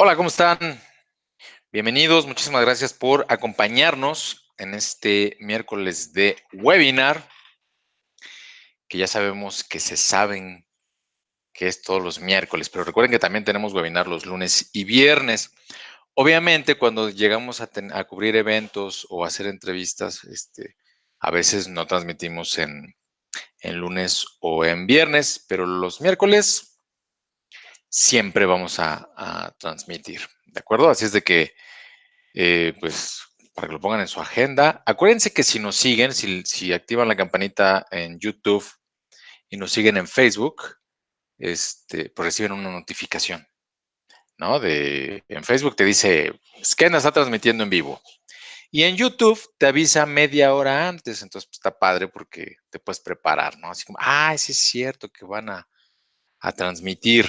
Hola, ¿cómo están? Bienvenidos, muchísimas gracias por acompañarnos en este miércoles de webinar, que ya sabemos que se saben que es todos los miércoles, pero recuerden que también tenemos webinar los lunes y viernes. Obviamente, cuando llegamos a cubrir eventos o hacer entrevistas, a veces no transmitimos en lunes o en viernes, pero los miércoles siempre vamos a transmitir, ¿de acuerdo? Así es de que pues para que lo pongan en su agenda. Acuérdense que si nos siguen, si activan la campanita en YouTube y nos siguen en Facebook, pues reciben una notificación, ¿no? En Facebook te dice, Skena está transmitiendo en vivo. Y en YouTube te avisa media hora antes, entonces pues, está padre porque te puedes preparar, ¿no? Así como, sí es cierto que van a transmitir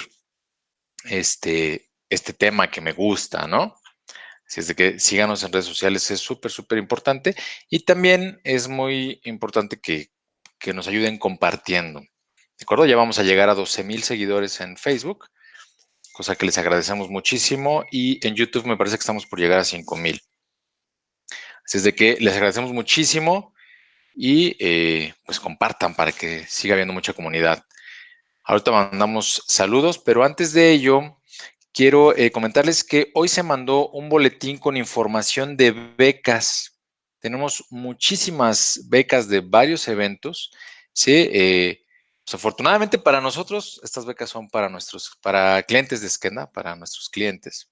este tema que me gusta, ¿no? Así es de que síganos en redes sociales, es súper, súper importante. Y también es muy importante que nos ayuden compartiendo. ¿De acuerdo? Ya vamos a llegar a 12,000 seguidores en Facebook, cosa que les agradecemos muchísimo. Y en YouTube me parece que estamos por llegar a 5,000. Así es de que les agradecemos muchísimo y pues compartan para que siga habiendo mucha comunidad. Ahorita mandamos saludos, pero antes de ello, quiero comentarles que hoy se mandó un boletín con información de becas. Tenemos muchísimas becas de varios eventos, ¿sí? Pues afortunadamente para nosotros, estas becas son para clientes de Skena, para nuestros clientes.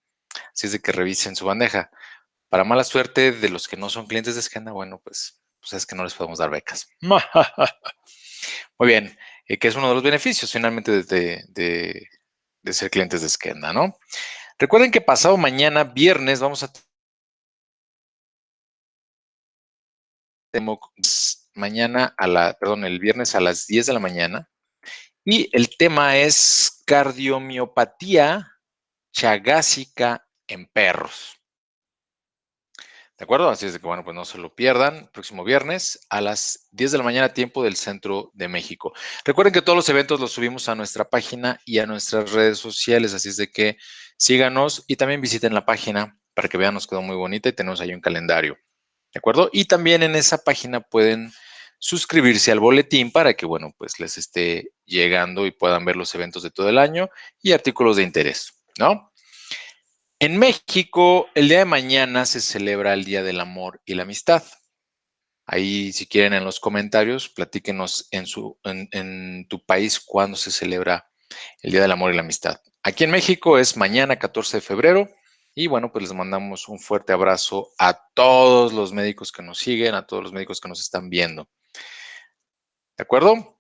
Así es de que revisen su bandeja. Para mala suerte de los que no son clientes de Skena, bueno, pues es que no les podemos dar becas. Muy bien, que es uno de los beneficios finalmente de ser clientes de Skena, ¿no? Recuerden que pasado mañana, viernes, vamos a el viernes a las 10 de la mañana. Y el tema es cardiomiopatía chagásica en perros. ¿De acuerdo? Así es de que, bueno, pues no se lo pierdan. Próximo viernes a las 10 de la mañana, tiempo del centro de México. Recuerden que todos los eventos los subimos a nuestra página y a nuestras redes sociales. Así es de que síganos y también visiten la página para que vean, nos quedó muy bonita y tenemos ahí un calendario. ¿De acuerdo? Y también en esa página pueden suscribirse al boletín para que, bueno, pues les esté llegando y puedan ver los eventos de todo el año y artículos de interés, ¿no? En México, el día de mañana se celebra el Día del Amor y la Amistad. Ahí, si quieren, en los comentarios, platíquenos en tu país cuándo se celebra el Día del Amor y la Amistad. Aquí en México es mañana, 14 de febrero. Y bueno, pues les mandamos un fuerte abrazo a todos los médicos que nos siguen, a todos los médicos que nos están viendo. ¿De acuerdo?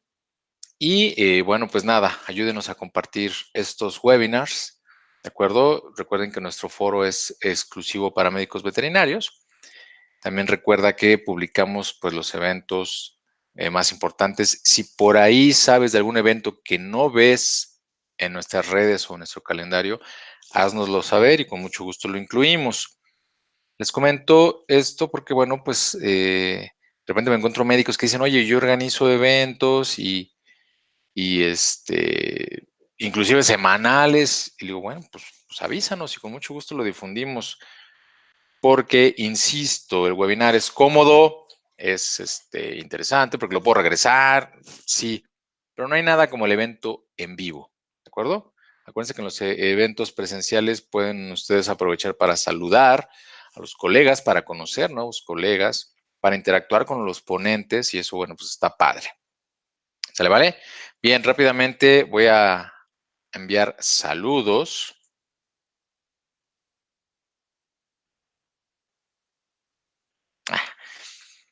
Y bueno, pues nada, ayúdenos a compartir estos webinars. ¿De acuerdo? Recuerden que nuestro foro es exclusivo para médicos veterinarios. También recuerda que publicamos pues los eventos más importantes. Si por ahí sabes de algún evento que no ves en nuestras redes o en nuestro calendario, háznoslo saber y con mucho gusto lo incluimos. Les comento esto porque, bueno, pues de repente me encuentro médicos que dicen, oye, yo organizo eventos y inclusive semanales. Y digo, bueno, pues avísanos y con mucho gusto lo difundimos. Porque, insisto, el webinar es cómodo, es interesante, porque lo puedo regresar, sí, pero no hay nada como el evento en vivo, ¿de acuerdo? Acuérdense que en los eventos presenciales pueden ustedes aprovechar para saludar a los colegas, para conocer nuevos colegas, para interactuar con los ponentes y eso, bueno, pues está padre. ¿Se le vale? Bien, rápidamente voy a enviar saludos.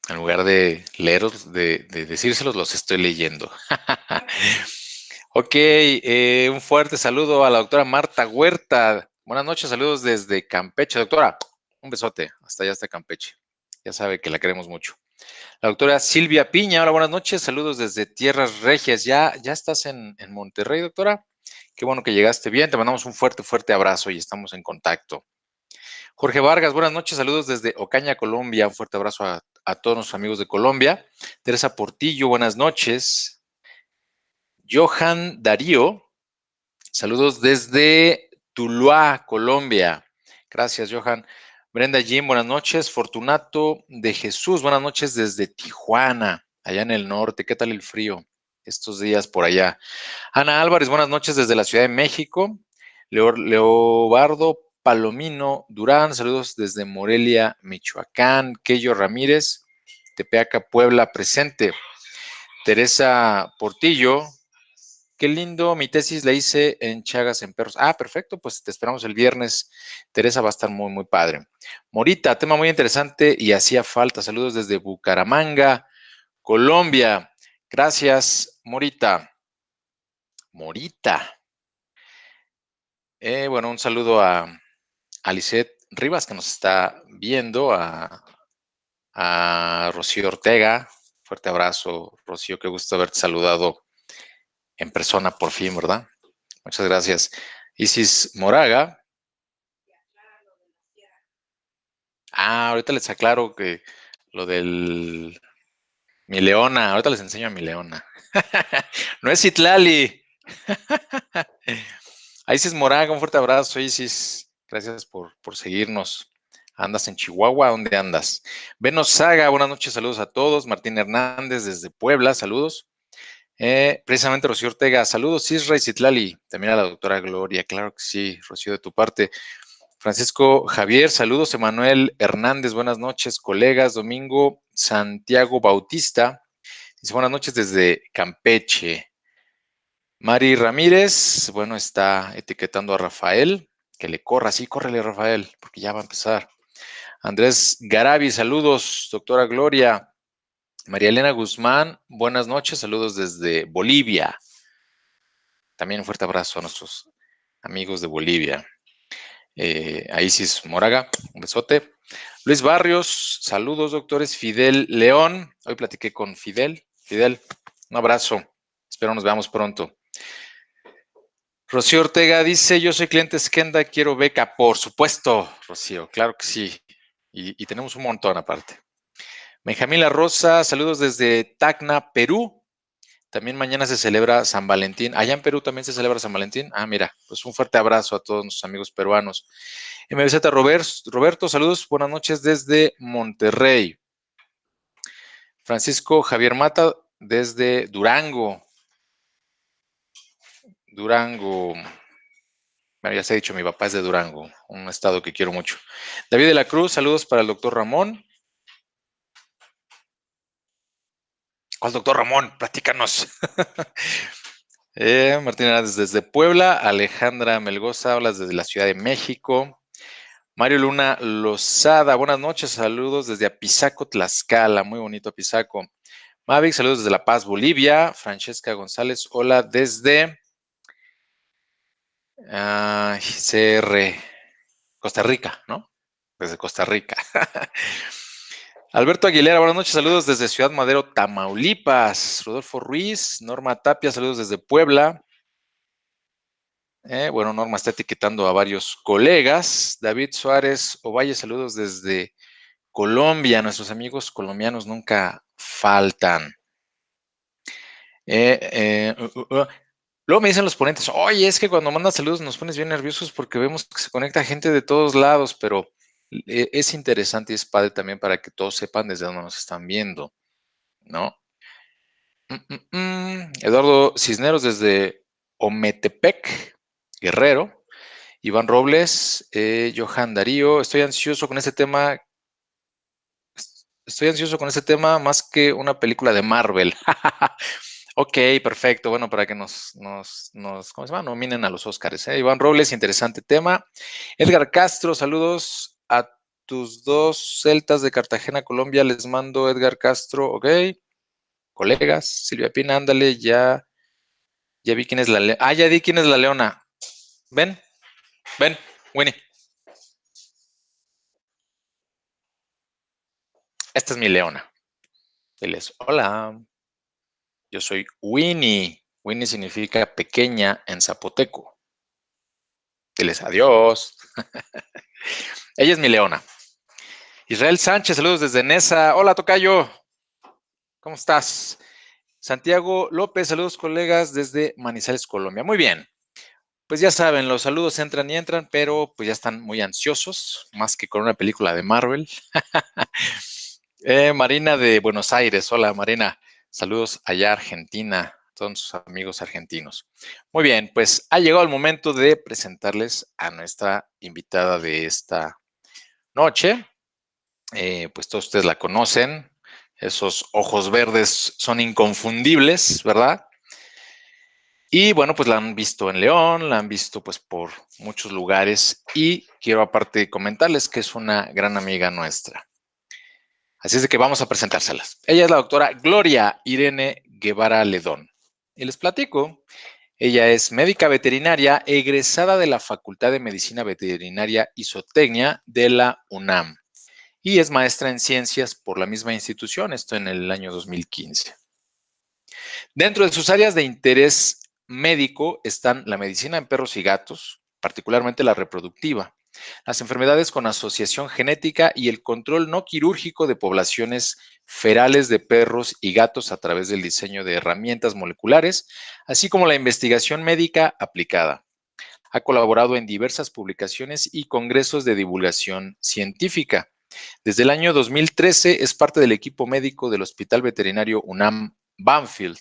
En lugar de leerlos, de decírselos, los estoy leyendo. Ok, un fuerte saludo a la doctora Marta Huerta. Buenas noches, saludos desde Campeche. Doctora, un besote, hasta allá hasta Campeche. Ya sabe que la queremos mucho. La doctora Silvia Piña, hola, buenas noches, saludos desde Tierras Regias. ¿Ya estás en Monterrey, doctora? Qué bueno que llegaste bien, te mandamos un fuerte, fuerte abrazo y estamos en contacto. Jorge Vargas, buenas noches, saludos desde Ocaña, Colombia. Un fuerte abrazo a todos nuestros amigos de Colombia. Teresa Portillo, buenas noches. Johan Darío, saludos desde Tuluá, Colombia. Gracias, Johan. Brenda Jim, buenas noches. Fortunato de Jesús, buenas noches desde Tijuana, allá en el norte. ¿Qué tal el frío estos días por allá? Ana Álvarez, buenas noches desde la Ciudad de México. Leobardo Palomino Durán, saludos desde Morelia, Michoacán. Keyo Ramírez, Tepeaca, Puebla, presente. Teresa Portillo, qué lindo, mi tesis la hice en Chagas en Perros. Ah, perfecto, pues te esperamos el viernes. Teresa va a estar muy, muy padre. Morita, tema muy interesante y hacía falta. Saludos desde Bucaramanga, Colombia. Gracias, Morita. Morita. Bueno, un saludo a Lisette Rivas, que nos está viendo, a Rocío Ortega. Fuerte abrazo, Rocío, qué gusto haberte saludado en persona por fin, ¿verdad? Muchas gracias. Isis Moraga. Ah, ahorita les aclaro que lo del mi leona, ahorita les enseño a mi leona. No es Citlali. A Isis Moraga, un fuerte abrazo, Isis. Gracias por seguirnos. ¿Andas en Chihuahua? ¿Dónde andas? Venos Saga, buenas noches, saludos a todos. Martín Hernández desde Puebla, saludos. Precisamente Rocío Ortega, saludos Isra y Citlali. También a la doctora Gloria, claro que sí, Rocío, de tu parte. Francisco Javier, saludos. Emanuel Hernández, buenas noches, colegas. Domingo Santiago Bautista, dice buenas noches desde Campeche. Mari Ramírez, bueno, está etiquetando a Rafael, que le corra, sí, córrele Rafael, porque ya va a empezar. Andrés Garabi, saludos, doctora Gloria. María Elena Guzmán, buenas noches, saludos desde Bolivia. También un fuerte abrazo a nuestros amigos de Bolivia. A Isis Moraga, un besote. Luis Barrios, saludos, doctores. Fidel León, hoy platiqué con Fidel. Fidel, un abrazo. Espero nos veamos pronto. Rocío Ortega dice, yo soy cliente Skenda, quiero beca. Por supuesto, Rocío, claro que sí. Y tenemos un montón aparte. Benjamín La Rosa, saludos desde Tacna, Perú. También mañana se celebra San Valentín. Allá en Perú también se celebra San Valentín. Ah, mira, pues un fuerte abrazo a todos nuestros amigos peruanos. MBZ Roberto, saludos, buenas noches desde Monterrey. Francisco Javier Mata desde Durango. Durango. Bueno, ya se ha dicho, mi papá es de Durango, un estado que quiero mucho. David de la Cruz, saludos para el doctor Ramón. ¿Cuál doctor Ramón? Platícanos. Martín Hernández desde Puebla. Alejandra Melgoza, hablas desde la Ciudad de México. Mario Luna Lozada, buenas noches, saludos desde Apizaco, Tlaxcala, muy bonito Apizaco. Mavic, saludos desde La Paz, Bolivia. Francesca González, hola desde CR, Costa Rica, ¿no? Desde Costa Rica. Alberto Aguilera, buenas noches, saludos desde Ciudad Madero, Tamaulipas. Rodolfo Ruiz, Norma Tapia, saludos desde Puebla. Bueno, Norma está etiquetando a varios colegas. David Suárez Ovalle, saludos desde Colombia. Nuestros amigos colombianos nunca faltan. Luego me dicen los ponentes, oye, es que cuando mandas saludos nos pones bien nerviosos porque vemos que se conecta gente de todos lados, pero es interesante y es padre también para que todos sepan desde dónde nos están viendo, ¿no? Eduardo Cisneros desde Ometepec, Guerrero. Iván Robles, Johan Darío, estoy ansioso con este tema. Estoy ansioso con este tema más que una película de Marvel. Ok, perfecto. Bueno, para que ¿cómo se llama? Nominen a los Óscares. Iván Robles, interesante tema. Edgar Castro, saludos a tus dos celtas de Cartagena, Colombia. Les mando Edgar Castro, ok. Colegas, Silvia Pina, ándale, ya vi quién es la leona. Ah, ya di quién es la leona. Ven, Winnie. Esta es mi leona. Diles, hola, yo soy Winnie. Winnie significa pequeña en zapoteco. Diles adiós. Ella es mi leona. Israel Sánchez, saludos desde Nesa. Hola, tocayo. ¿Cómo estás? Santiago López, saludos colegas desde Manizales, Colombia. Muy bien. Pues ya saben, los saludos entran y entran, pero pues ya están muy ansiosos, más que con una película de Marvel. Marina de Buenos Aires, hola Marina, saludos allá a Argentina, todos sus amigos argentinos. Muy bien, pues ha llegado el momento de presentarles a nuestra invitada de esta noche. Pues todos ustedes la conocen, esos ojos verdes son inconfundibles, ¿verdad? Y bueno, pues la han visto en León, la han visto pues por muchos lugares y quiero aparte comentarles que es una gran amiga nuestra. Así es de que vamos a presentárselas. Ella es la doctora Gloria Irene Guevara Ledón. Y les platico, ella es médica veterinaria egresada de la Facultad de Medicina Veterinaria y Zootecnia de la UNAM y es maestra en ciencias por la misma institución, esto en el año 2015. Dentro de sus áreas de interés médico están la medicina en perros y gatos, particularmente la reproductiva, las enfermedades con asociación genética y el control no quirúrgico de poblaciones ferales de perros y gatos a través del diseño de herramientas moleculares, así como la investigación médica aplicada. Ha colaborado en diversas publicaciones y congresos de divulgación científica. Desde el año 2013 es parte del equipo médico del Hospital Veterinario UNAM Banfield.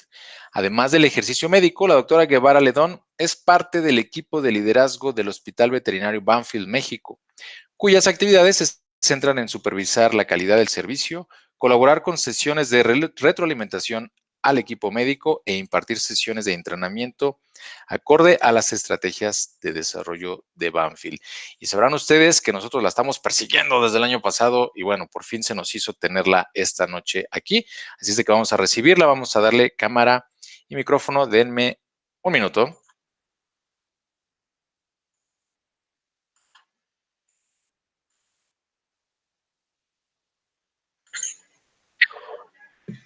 Además del ejercicio médico, la doctora Guevara Ledón es parte del equipo de liderazgo del Hospital Veterinario Banfield, México, cuyas actividades se centran en supervisar la calidad del servicio, colaborar con sesiones de retroalimentación al equipo médico e impartir sesiones de entrenamiento acorde a las estrategias de desarrollo de Banfield. Y sabrán ustedes que nosotros la estamos persiguiendo desde el año pasado y bueno, por fin se nos hizo tenerla esta noche aquí. Así es de que vamos a recibirla, vamos a darle cámara y micrófono. Denme un minuto.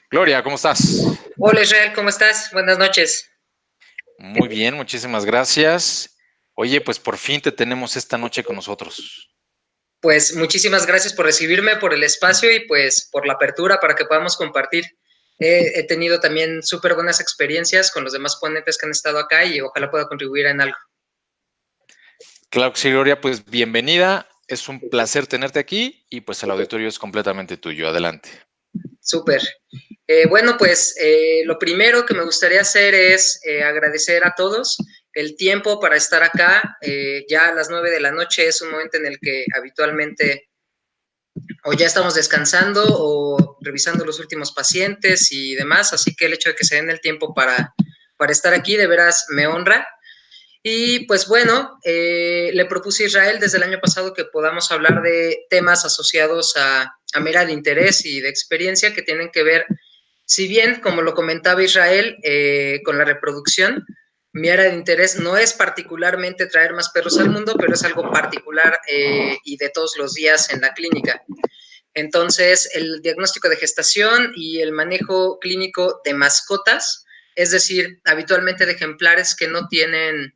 Gloria, ¿cómo estás? Hola Israel, ¿cómo estás? Buenas noches. Muy bien, muchísimas gracias. Oye, pues por fin te tenemos esta noche con nosotros. Pues muchísimas gracias por recibirme, por el espacio y pues por la apertura para que podamos compartir. He tenido también súper buenas experiencias con los demás ponentes que han estado acá y ojalá pueda contribuir en algo. Claro que sí, Gloria, pues bienvenida. Es un placer tenerte aquí y pues el auditorio es completamente tuyo. Adelante. Súper. Bueno, pues lo primero que me gustaría hacer es agradecer a todos el tiempo para estar acá. Ya a las 9 de la noche es un momento en el que habitualmente o ya estamos descansando o revisando los últimos pacientes y demás, así que el hecho de que se den el tiempo para estar aquí de veras me honra. Y pues bueno, le propuse a Israel desde el año pasado que podamos hablar de temas asociados a mi área de interés y de experiencia que tienen que ver, si bien, como lo comentaba Israel, con la reproducción, mi área de interés no es particularmente traer más perros al mundo, pero es algo particular y de todos los días en la clínica. Entonces, el diagnóstico de gestación y el manejo clínico de mascotas, es decir, habitualmente de ejemplares que no tienen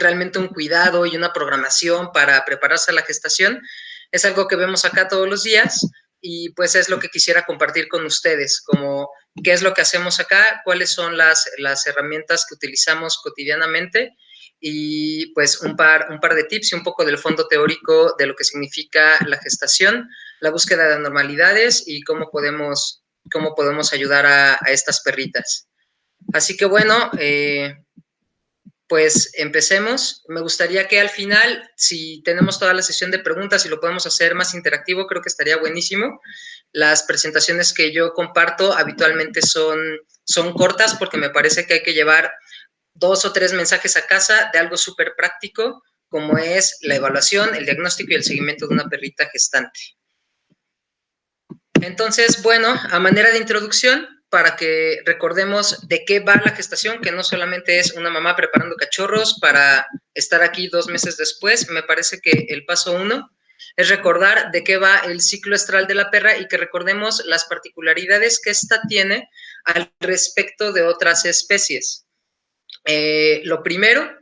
realmente un cuidado y una programación para prepararse a la gestación, es algo que vemos acá todos los días y pues es lo que quisiera compartir con ustedes, como qué es lo que hacemos acá, cuáles son las herramientas que utilizamos cotidianamente y pues un par de tips y un poco del fondo teórico de lo que significa la gestación, la búsqueda de anormalidades y cómo podemos ayudar a estas perritas. Así que bueno, pues empecemos. Me gustaría que al final, si tenemos toda la sesión de preguntas y lo podemos hacer más interactivo, creo que estaría buenísimo. Las presentaciones que yo comparto habitualmente son cortas porque me parece que hay que llevar 2 o 3 mensajes a casa de algo súper práctico, como es la evaluación, el diagnóstico y el seguimiento de una perrita gestante. Entonces, bueno, a manera de introducción, para que recordemos de qué va la gestación, que no solamente es una mamá preparando cachorros para estar aquí 2 meses después, me parece que el paso 1 es recordar de qué va el ciclo estral de la perra y que recordemos las particularidades que ésta tiene al respecto de otras especies. Lo primero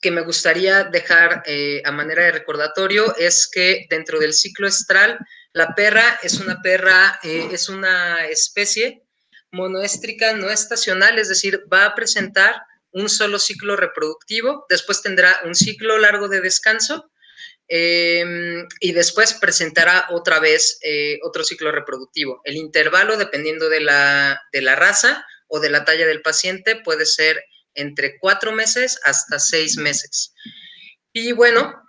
que me gustaría dejar a manera de recordatorio es que dentro del ciclo estral, la perra es una especie monoéstrica no estacional, es decir, va a presentar un solo ciclo reproductivo, después tendrá un ciclo largo de descanso y después presentará otra vez otro ciclo reproductivo. El intervalo, dependiendo de la raza o de la talla del paciente, puede ser entre 4 meses hasta 6 meses. Y bueno,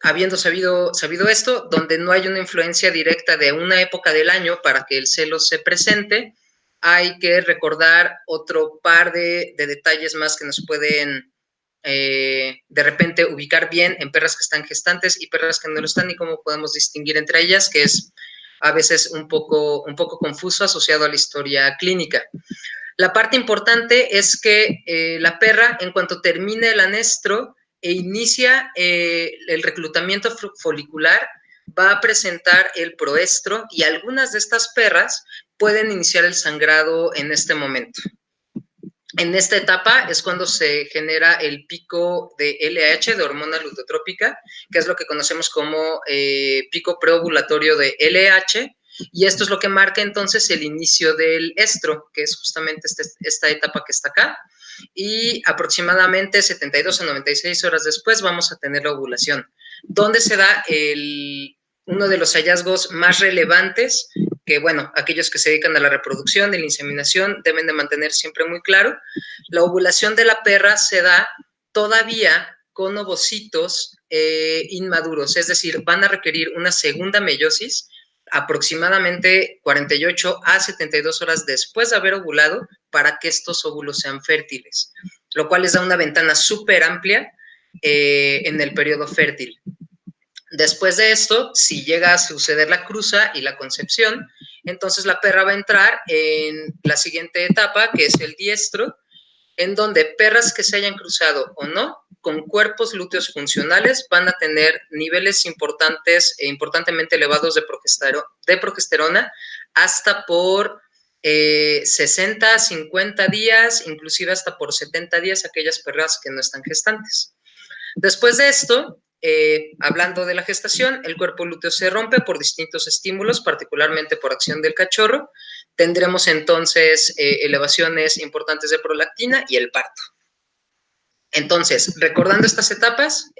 habiendo sabido esto, donde no hay una influencia directa de una época del año para que el celo se presente, hay que recordar otro par de detalles más que nos pueden de repente ubicar bien en perras que están gestantes y perras que no lo están y cómo podemos distinguir entre ellas, que es a veces un poco confuso asociado a la historia clínica. La parte importante es que la perra, en cuanto termine el anestro e inicia el reclutamiento folicular, va a presentar el proestro y algunas de estas perras pueden iniciar el sangrado en este momento. En esta etapa es cuando se genera el pico de LH, de hormona lutotrópica, que es lo que conocemos como pico preovulatorio de LH, y esto es lo que marca entonces el inicio del estro, que es justamente esta etapa que está acá, y aproximadamente 72 a 96 horas después vamos a tener la ovulación, donde se da uno de los hallazgos más relevantes, que bueno, aquellos que se dedican a la reproducción y la inseminación deben de mantener siempre muy claro. La ovulación de la perra se da todavía con ovocitos inmaduros, es decir, van a requerir una segunda meiosis aproximadamente 48 a 72 horas después de haber ovulado para que estos óvulos sean fértiles, lo cual les da una ventana súper amplia en el periodo fértil. Después de esto, si llega a suceder la cruza y la concepción, entonces la perra va a entrar en la siguiente etapa, que es el diestro, en donde perras que se hayan cruzado o no, con cuerpos lúteos funcionales, van a tener niveles importantemente elevados de progesterona hasta por 60, 50 días, inclusive hasta por 70 días aquellas perras que no están gestantes. Después de esto, hablando de la gestación, el cuerpo lúteo se rompe por distintos estímulos, particularmente por acción del cachorro. Tendremos entonces elevaciones importantes de prolactina y el parto. Entonces, recordando estas etapas,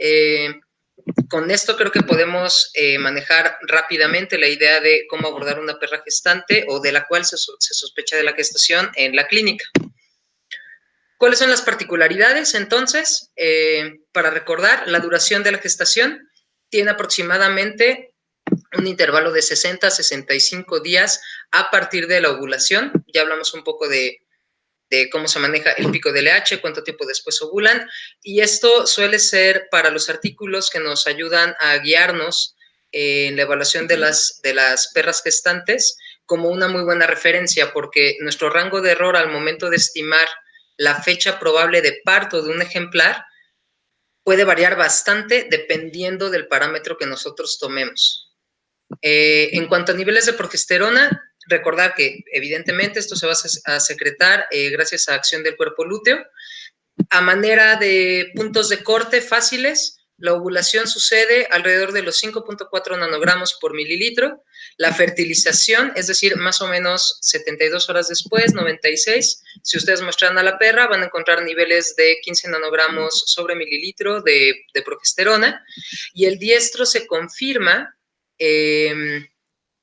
con esto creo que podemos manejar rápidamente la idea de cómo abordar una perra gestante o de la cual se sospecha de la gestación en la clínica. ¿Cuáles son las particularidades? Entonces, para recordar, la duración de la gestación tiene aproximadamente un intervalo de 60 a 65 días a partir de la ovulación. Ya hablamos un poco de cómo se maneja el pico de LH, cuánto tiempo después ovulan, y esto suele ser para los artículos que nos ayudan a guiarnos en la evaluación de las perras gestantes como una muy buena referencia, porque nuestro rango de error al momento de estimar la fecha probable de parto de un ejemplar puede variar bastante dependiendo del parámetro que nosotros tomemos. En cuanto a niveles de progesterona, recordar que evidentemente esto se va a secretar gracias a acción del cuerpo lúteo. A manera de puntos de corte fáciles, la ovulación sucede alrededor de los 5.4 nanogramos por mililitro. La fertilización, es decir, más o menos 72 horas después, 96. Si ustedes muestran a la perra, van a encontrar niveles de 15 nanogramos sobre mililitro de progesterona. Y el diestro se confirma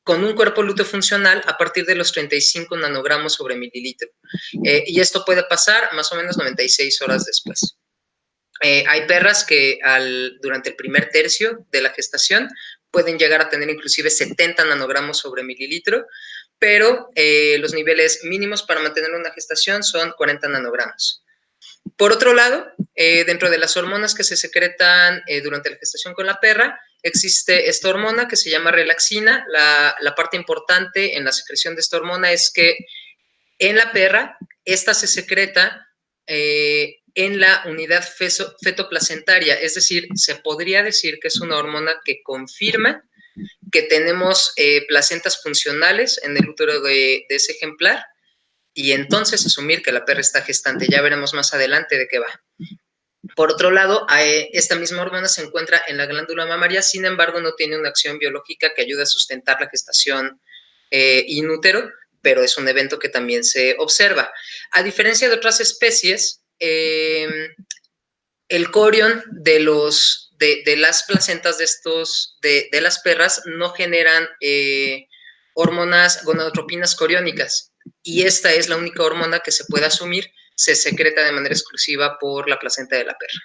con un cuerpo lúteo funcional a partir de los 35 nanogramos sobre mililitro. Y esto puede pasar más o menos 96 horas después. Hay perras que durante el primer tercio de la gestación pueden llegar a tener inclusive 70 nanogramos sobre mililitro, pero los niveles mínimos para mantener una gestación son 40 nanogramos. Por otro lado, dentro de las hormonas que se secretan durante la gestación con la perra, existe esta hormona que se llama relaxina. La parte importante en la secreción de esta hormona es que en la perra, esta se secreta en la unidad fetoplacentaria, es decir, se podría decir que es una hormona que confirma que tenemos placentas funcionales en el útero de ese ejemplar y entonces asumir que la perra está gestante. Ya veremos más adelante de qué va. Por otro lado, esta misma hormona se encuentra en la glándula mamaria, sin embargo, no tiene una acción biológica que ayude a sustentar la gestación in útero, pero es un evento que también se observa. A diferencia de otras especies, el corion de las placentas de las perras no generan hormonas gonadotropinas coriónicas, y esta es la única hormona que se puede asumir se secreta de manera exclusiva por la placenta de la perra.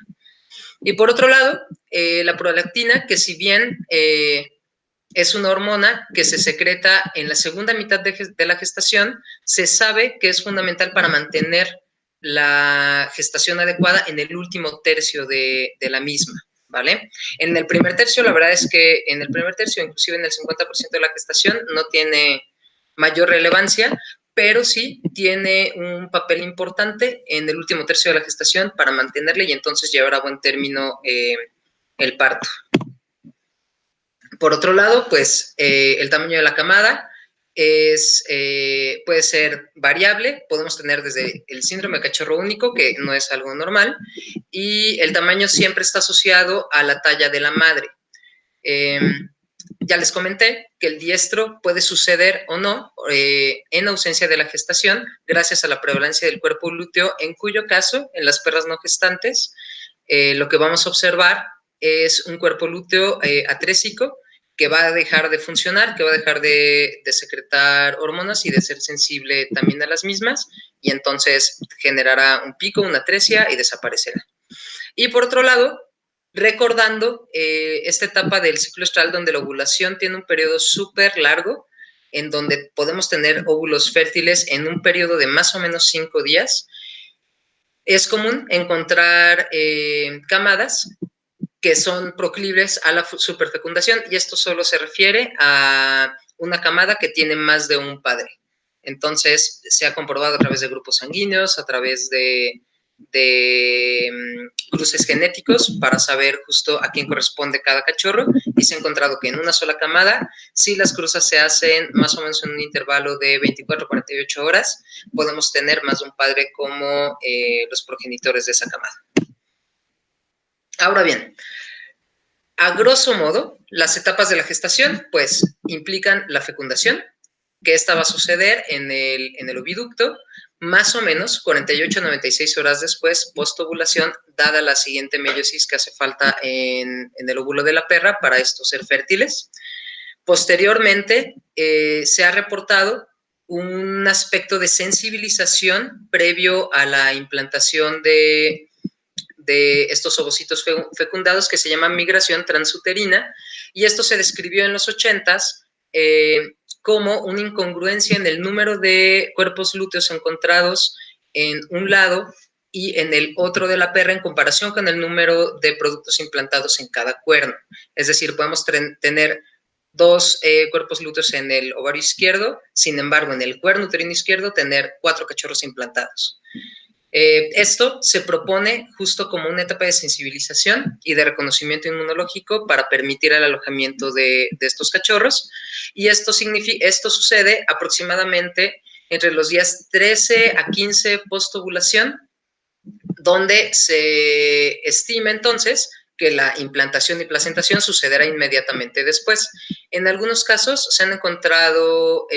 Y por otro lado, la prolactina, que si bien es una hormona que se secreta en la segunda mitad de la gestación, se sabe que es fundamental para mantener la gestación adecuada en el último tercio de la misma, ¿vale? En el primer tercio, la verdad es que en el primer tercio, inclusive en el 50% de la gestación, no tiene mayor relevancia, pero sí tiene un papel importante en el último tercio de la gestación para mantenerle y entonces llevar a buen término el parto. Por otro lado, pues el tamaño de la camada puede ser variable. Podemos tener desde el síndrome de cachorro único, que no es algo normal, y el tamaño siempre está asociado a la talla de la madre. Ya les comenté que el diestro puede suceder o no en ausencia de la gestación gracias a la prevalencia del cuerpo lúteo, en cuyo caso, en las perras no gestantes, lo que vamos a observar es un cuerpo lúteo atrésico que va a dejar de funcionar, que va a dejar de secretar hormonas y de ser sensible también a las mismas, y entonces generará un pico, una atresia y desaparecerá. Y por otro lado, recordando esta etapa del ciclo estral donde la ovulación tiene un periodo súper largo, en donde podemos tener óvulos fértiles en un periodo de más o menos 5 días, es común encontrar camadas que son proclives a la superfecundación, y esto solo se refiere a una camada que tiene más de un padre. Entonces, se ha comprobado a través de grupos sanguíneos, a través de cruces genéticos para saber justo a quién corresponde cada cachorro, y se ha encontrado que en una sola camada, si las cruzas se hacen más o menos en un intervalo de 24 a 48 horas, podemos tener más de un padre como los progenitores de esa camada. Ahora bien, a grosso modo, las etapas de la gestación, pues, implican la fecundación, que esta va a suceder en el oviducto, más o menos 48 a 96 horas después, postovulación, dada la siguiente meiosis que hace falta en el óvulo de la perra para estos ser fértiles. Posteriormente, se ha reportado un aspecto de sensibilización previo a la implantación de estos ovocitos fecundados, que se llama migración transuterina, y esto se describió en los 80s como una incongruencia en el número de cuerpos lúteos encontrados en un lado y en el otro de la perra en comparación con el número de productos implantados en cada cuerno. Es decir, podemos tener dos cuerpos lúteos en el ovario izquierdo, sin embargo, en el cuerno uterino izquierdo tener 4 cachorros implantados. Esto se propone justo como una etapa de sensibilización y de reconocimiento inmunológico para permitir el alojamiento de estos cachorros, y esto sucede aproximadamente entre los días 13 a 15 postovulación, donde se estima entonces que la implantación y placentación sucederá inmediatamente después. En algunos casos se han encontrado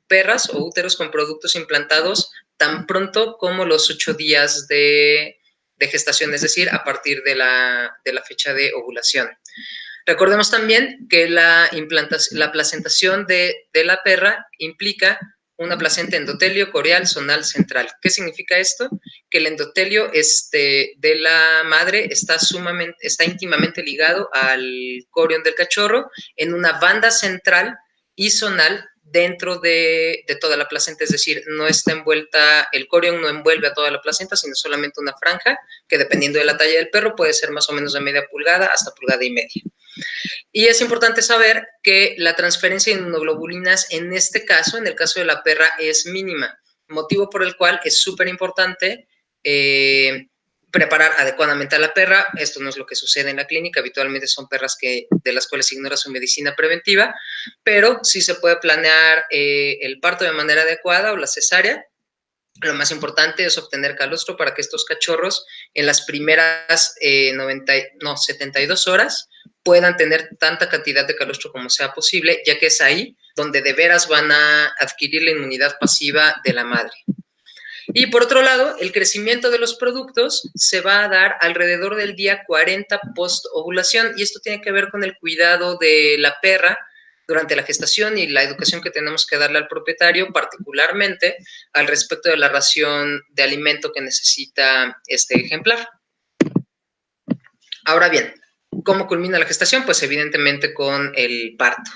perras o úteros con productos implantados tan pronto como los 8 días de gestación, es decir, a partir de la fecha de ovulación. Recordemos también que la placentación de la perra implica una placenta endotelio, coreal, zonal, central. ¿Qué significa esto? Que el endotelio de la madre está íntimamente ligado al corion del cachorro en una banda central y zonal dentro de toda la placenta, es decir, no está envuelta, el corion no envuelve a toda la placenta, sino solamente una franja que, dependiendo de la talla del perro, puede ser más o menos de media pulgada hasta pulgada y media. Y es importante saber que la transferencia de inmunoglobulinas en este caso, en el caso de la perra, es mínima, motivo por el cual es súper importante preparar adecuadamente a la perra. Esto no es lo que sucede en la clínica, habitualmente son perras de las cuales se ignora su medicina preventiva, pero sí se puede planear el parto de manera adecuada o la cesárea. Lo más importante es obtener calostro para que estos cachorros en las primeras 72 horas puedan tener tanta cantidad de calostro como sea posible, ya que es ahí donde de veras van a adquirir la inmunidad pasiva de la madre. Y por otro lado, el crecimiento de los productos se va a dar alrededor del día 40 post-ovulación, y esto tiene que ver con el cuidado de la perra durante la gestación y la educación que tenemos que darle al propietario, particularmente al respecto de la ración de alimento que necesita este ejemplar. Ahora bien, ¿cómo culmina la gestación? Pues evidentemente con el parto.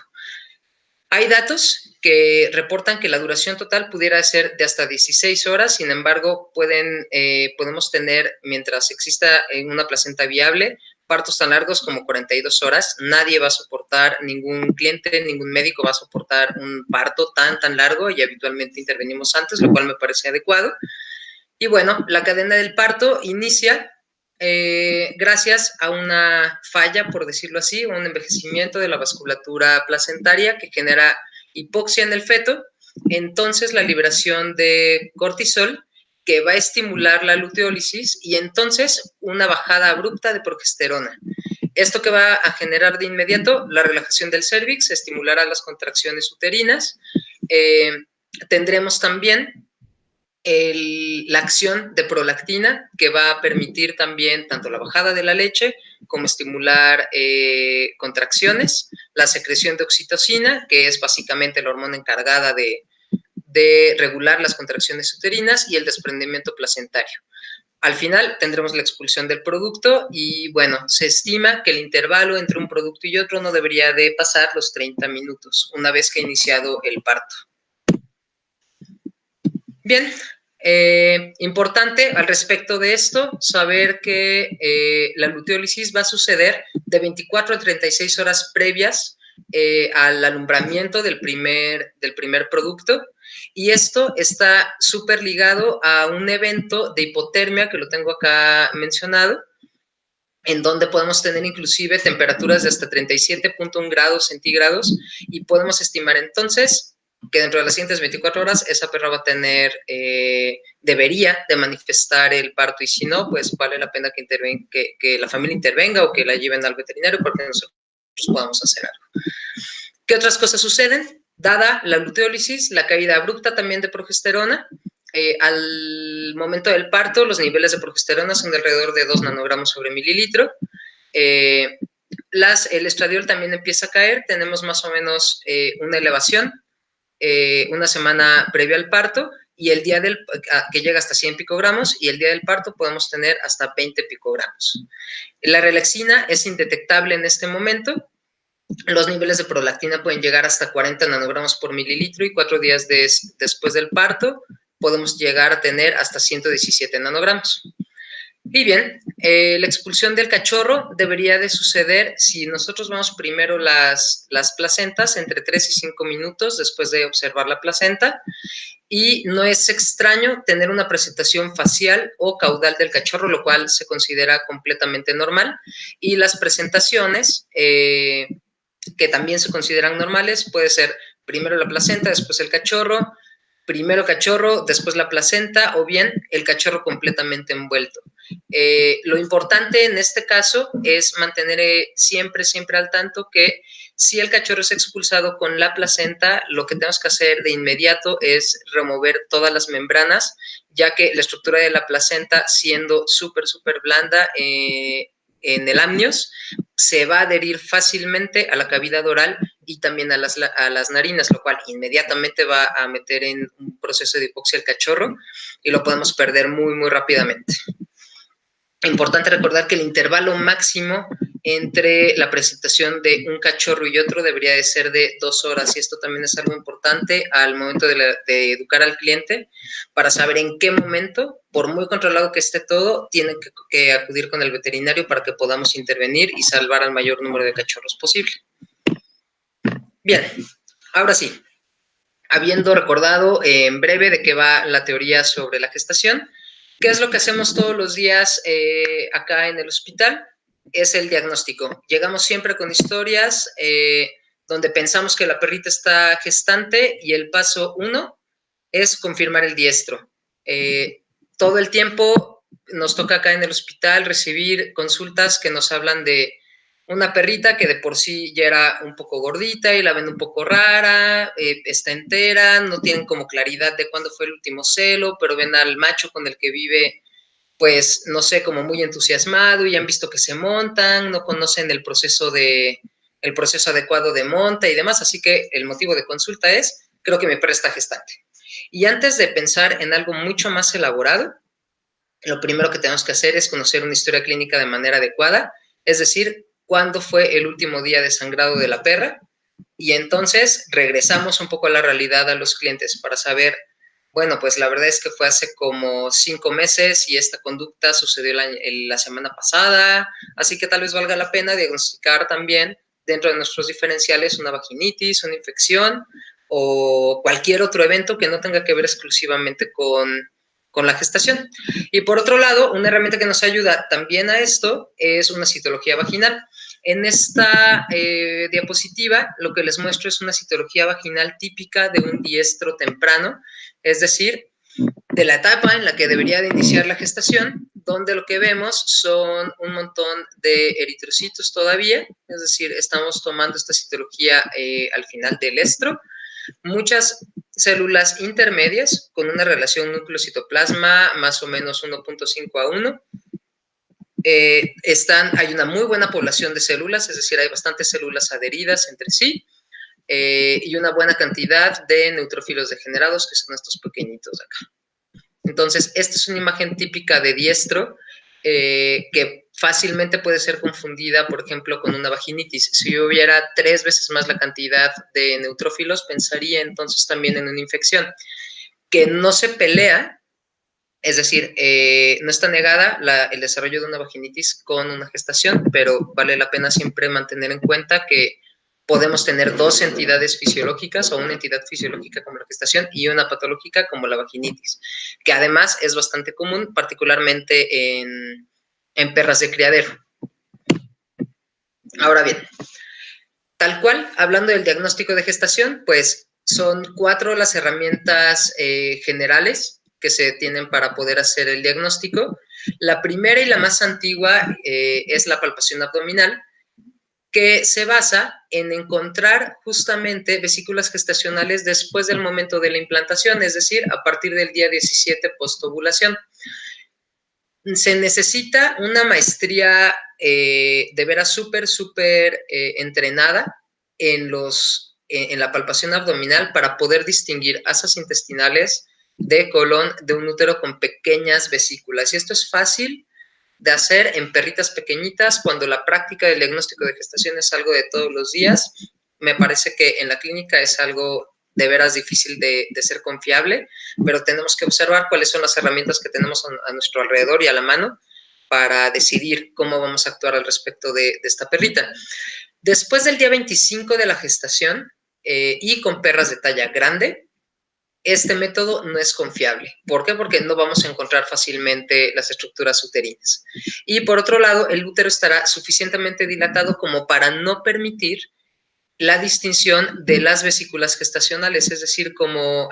Hay datos que reportan que la duración total pudiera ser de hasta 16 horas, sin embargo, podemos tener, mientras exista una placenta viable, partos tan largos como 42 horas. Nadie va a soportar, ningún cliente, ningún médico va a soportar un parto tan largo, y habitualmente intervenimos antes, lo cual me parece adecuado. Y bueno, la cadena del parto inicia gracias a una falla, por decirlo así, un envejecimiento de la vasculatura placentaria que genera hipoxia en el feto. Entonces, la liberación de cortisol, que va a estimular la luteólisis, y entonces una bajada abrupta de progesterona. Esto que va a generar de inmediato la relajación del cérvix, estimulará las contracciones uterinas. Tendremos también la acción de prolactina, que va a permitir también tanto la bajada de la leche como estimular contracciones, la secreción de oxitocina, que es básicamente la hormona encargada de regular las contracciones uterinas, y el desprendimiento placentario. Al final tendremos la expulsión del producto y, bueno, se estima que el intervalo entre un producto y otro no debería de pasar los 30 minutos una vez que ha iniciado el parto. Bien, importante al respecto de esto, saber que la luteólisis va a suceder de 24 a 36 horas previas al alumbramiento del primer producto, y esto está súper ligado a un evento de hipotermia que lo tengo acá mencionado, en donde podemos tener inclusive temperaturas de hasta 37.1 grados centígrados, y podemos estimar entonces que dentro de las siguientes 24 horas esa perra va a tener, debería de manifestar el parto, y si no, pues vale la pena que la familia intervenga o que la lleven al veterinario porque nosotros podamos hacer algo. ¿Qué otras cosas suceden? Dada la luteólisis, la caída abrupta también de progesterona. Al momento del parto, los niveles de progesterona son de alrededor de 2 nanogramos sobre mililitro. El estradiol también empieza a caer, tenemos más o menos una elevación una semana previa al parto, y el día que llega hasta 100 picogramos, y el día del parto podemos tener hasta 20 picogramos. La relexina es indetectable en este momento. Los niveles de prolactina pueden llegar hasta 40 nanogramos por mililitro, y 4 días después del parto podemos llegar a tener hasta 117 nanogramos. Y bien, la expulsión del cachorro debería de suceder, si nosotros vamos primero las placentas, entre 3 y 5 minutos después de observar la placenta, y no es extraño tener una presentación facial o caudal del cachorro, lo cual se considera completamente normal, y las presentaciones que también se consideran normales puede ser primero la placenta, después el cachorro, primero cachorro, después la placenta, o bien el cachorro completamente envuelto. Lo importante en este caso es mantener siempre al tanto que si el cachorro es expulsado con la placenta, lo que tenemos que hacer de inmediato es remover todas las membranas, ya que la estructura de la placenta, siendo súper blanda en el amnios, se va a adherir fácilmente a la cavidad oral y también a las narinas, lo cual inmediatamente va a meter en un proceso de hipoxia el cachorro, y lo podemos perder muy rápidamente. Importante recordar que el intervalo máximo entre la presentación de un cachorro y otro debería de ser de 2 horas, y esto también es algo importante al momento de educar al cliente, para saber en qué momento, por muy controlado que esté todo, tiene que acudir con el veterinario para que podamos intervenir y salvar al mayor número de cachorros posible. Bien, ahora sí, habiendo recordado en breve de qué va la teoría sobre la gestación, ¿qué es lo que hacemos todos los días acá en el hospital? Es el diagnóstico. Llegamos siempre con historias donde pensamos que la perrita está gestante, y el paso 1 es confirmar el diestro. Todo el tiempo nos toca acá en el hospital recibir consultas que nos hablan de una perrita que de por sí ya era un poco gordita y la ven un poco rara, está entera, no tienen como claridad de cuándo fue el último celo, pero ven al macho con el que vive, pues, no sé, como muy entusiasmado y han visto que se montan, no conocen el proceso adecuado de monta y demás, así que el motivo de consulta es, creo que mi perra está gestante. Y antes de pensar en algo mucho más elaborado, lo primero que tenemos que hacer es conocer una historia clínica de manera adecuada, es decir, cuándo fue el último día de sangrado de la perra, y entonces regresamos un poco a la realidad a los clientes para saber, bueno, pues la verdad es que fue hace como 5 meses y esta conducta sucedió la semana pasada, así que tal vez valga la pena diagnosticar también dentro de nuestros diferenciales una vaginitis, una infección o cualquier otro evento que no tenga que ver exclusivamente con la gestación. Y por otro lado, una herramienta que nos ayuda también a esto es una citología vaginal. En esta diapositiva lo que les muestro es una citología vaginal típica de un diestro temprano, es decir, de la etapa en la que debería de iniciar la gestación, donde lo que vemos son un montón de eritrocitos todavía, es decir, estamos tomando esta citología al final del estro, muchas células intermedias con una relación núcleo-citoplasma más o menos 1.5 a 1. Hay una muy buena población de células, es decir, hay bastantes células adheridas entre sí y una buena cantidad de neutrófilos degenerados, que son estos pequeñitos de acá. Entonces, esta es una imagen típica de diestro que fácilmente puede ser confundida, por ejemplo, con una vaginitis. Si hubiera 3 veces más la cantidad de neutrófilos, pensaría entonces también en una infección que no se pelea, es decir, no está negada el desarrollo de una vaginitis con una gestación, pero vale la pena siempre mantener en cuenta que podemos tener 2 entidades fisiológicas o una entidad fisiológica como la gestación y una patológica como la vaginitis, que además es bastante común, particularmente en perras de criadero. Ahora bien, tal cual, hablando del diagnóstico de gestación, pues son 4 las herramientas generales que se tienen para poder hacer el diagnóstico. La primera y la más antigua es la palpación abdominal, que se basa en encontrar justamente vesículas gestacionales después del momento de la implantación, es decir, a partir del día 17 postovulación. Se necesita una maestría de veras súper entrenada en la palpación abdominal para poder distinguir asas intestinales de colon de un útero con pequeñas vesículas. Y esto es fácil de hacer en perritas pequeñitas cuando la práctica del diagnóstico de gestación es algo de todos los días. Me parece que en la clínica es algo de veras difícil de ser confiable, pero tenemos que observar cuáles son las herramientas que tenemos a nuestro alrededor y a la mano para decidir cómo vamos a actuar al respecto de esta perrita. Después del día 25 de la gestación y con perras de talla grande, este método no es confiable. ¿Por qué? Porque no vamos a encontrar fácilmente las estructuras uterinas. Y por otro lado, el útero estará suficientemente dilatado como para no permitir la distinción de las vesículas gestacionales, es decir, como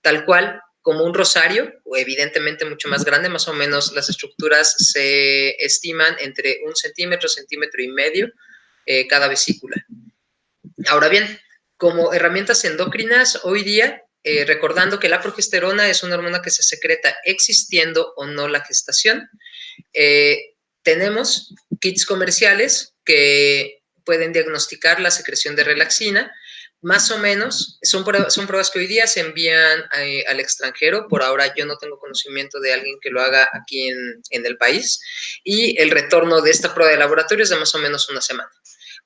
tal cual, como un rosario, o evidentemente mucho más grande, más o menos las estructuras se estiman entre 1 centímetro, centímetro y medio cada vesícula. Ahora bien, como herramientas endocrinas, hoy día, recordando que la progesterona es una hormona que se secreta existiendo o no la gestación, tenemos kits comerciales que pueden diagnosticar la secreción de relaxina, más o menos, son pruebas que hoy día se envían al extranjero, por ahora yo no tengo conocimiento de alguien que lo haga aquí en el país, y el retorno de esta prueba de laboratorio es de más o menos 1 semana.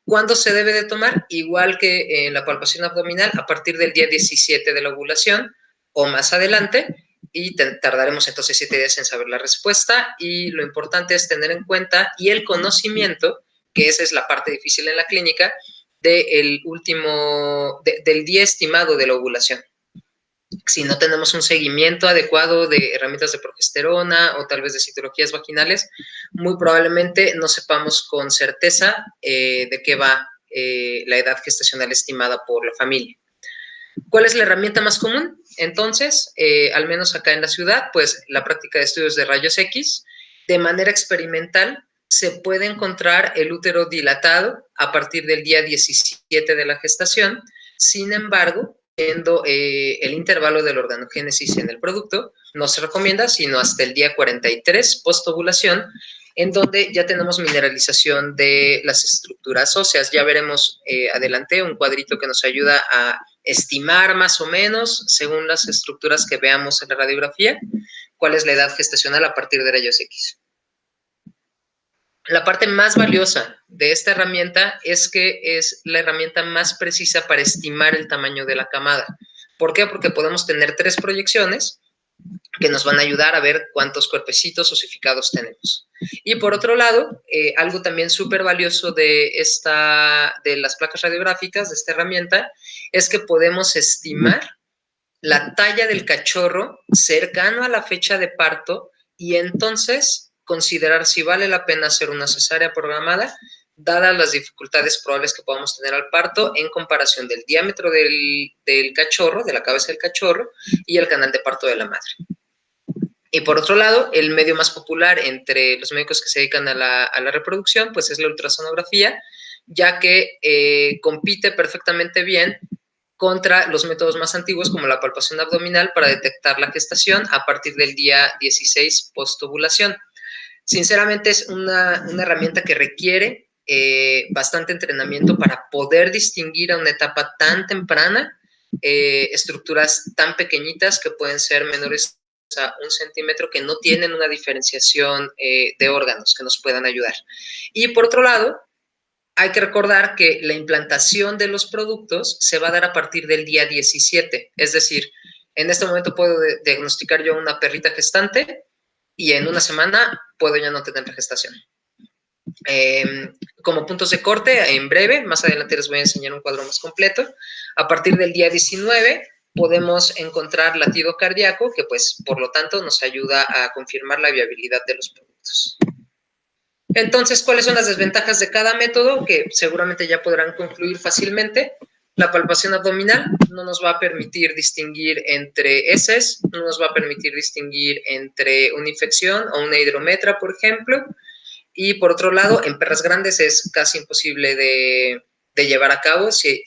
¿Cuándo se debe de tomar? Igual que en la palpación abdominal, a partir del día 17 de la ovulación o más adelante, y tardaremos entonces 7 días en saber la respuesta, y lo importante es tener en cuenta y el conocimiento, que esa es la parte difícil en la clínica, del día estimado de la ovulación. Si no tenemos un seguimiento adecuado de herramientas de progesterona o tal vez de citologías vaginales, muy probablemente no sepamos con certeza de qué va la edad gestacional estimada por la familia. ¿Cuál es la herramienta más común? Entonces, al menos acá en la ciudad, pues la práctica de estudios de rayos X, de manera experimental, se puede encontrar el útero dilatado a partir del día 17 de la gestación. Sin embargo, viendo el intervalo de la organogénesis en el producto, no se recomienda sino hasta el día 43 postovulación, en donde ya tenemos mineralización de las estructuras óseas. Ya veremos adelante un cuadrito que nos ayuda a estimar más o menos, según las estructuras que veamos en la radiografía, cuál es la edad gestacional a partir de rayos X. La parte más valiosa de esta herramienta es que es la herramienta más precisa para estimar el tamaño de la camada. ¿Por qué? Porque podemos tener 3 proyecciones que nos van a ayudar a ver cuántos cuerpecitos osificados tenemos. Y por otro lado, algo también súper valioso de las placas radiográficas, de esta herramienta, es que podemos estimar la talla del cachorro cercano a la fecha de parto y entonces considerar si vale la pena hacer una cesárea programada, dadas las dificultades probables que podamos tener al parto en comparación del diámetro del cachorro, de la cabeza del cachorro, y el canal de parto de la madre. Y por otro lado, el medio más popular entre los médicos que se dedican a la reproducción, pues es la ultrasonografía, ya que compite perfectamente bien contra los métodos más antiguos como la palpación abdominal para detectar la gestación a partir del día 16 postovulación. Sinceramente es una herramienta que requiere bastante entrenamiento para poder distinguir a una etapa tan temprana estructuras tan pequeñitas que pueden ser menores a 1 centímetro, que no tienen una diferenciación de órganos que nos puedan ayudar. Y por otro lado, hay que recordar que la implantación de los productos se va a dar a partir del día 17, es decir, en este momento puedo diagnosticar yo una perrita gestante y en una semana puedo ya no tener la gestación. Como puntos de corte, en breve, más adelante les voy a enseñar un cuadro más completo. A partir del día 19 podemos encontrar latido cardíaco, que pues por lo tanto nos ayuda a confirmar la viabilidad de los productos. Entonces, ¿cuáles son las desventajas de cada método? Que seguramente ya podrán concluir fácilmente. La palpación abdominal no nos va a permitir distinguir entre heces, no nos va a permitir distinguir entre una infección o una hidrometra, por ejemplo. Y por otro lado, en perras grandes es casi imposible de llevar a cabo si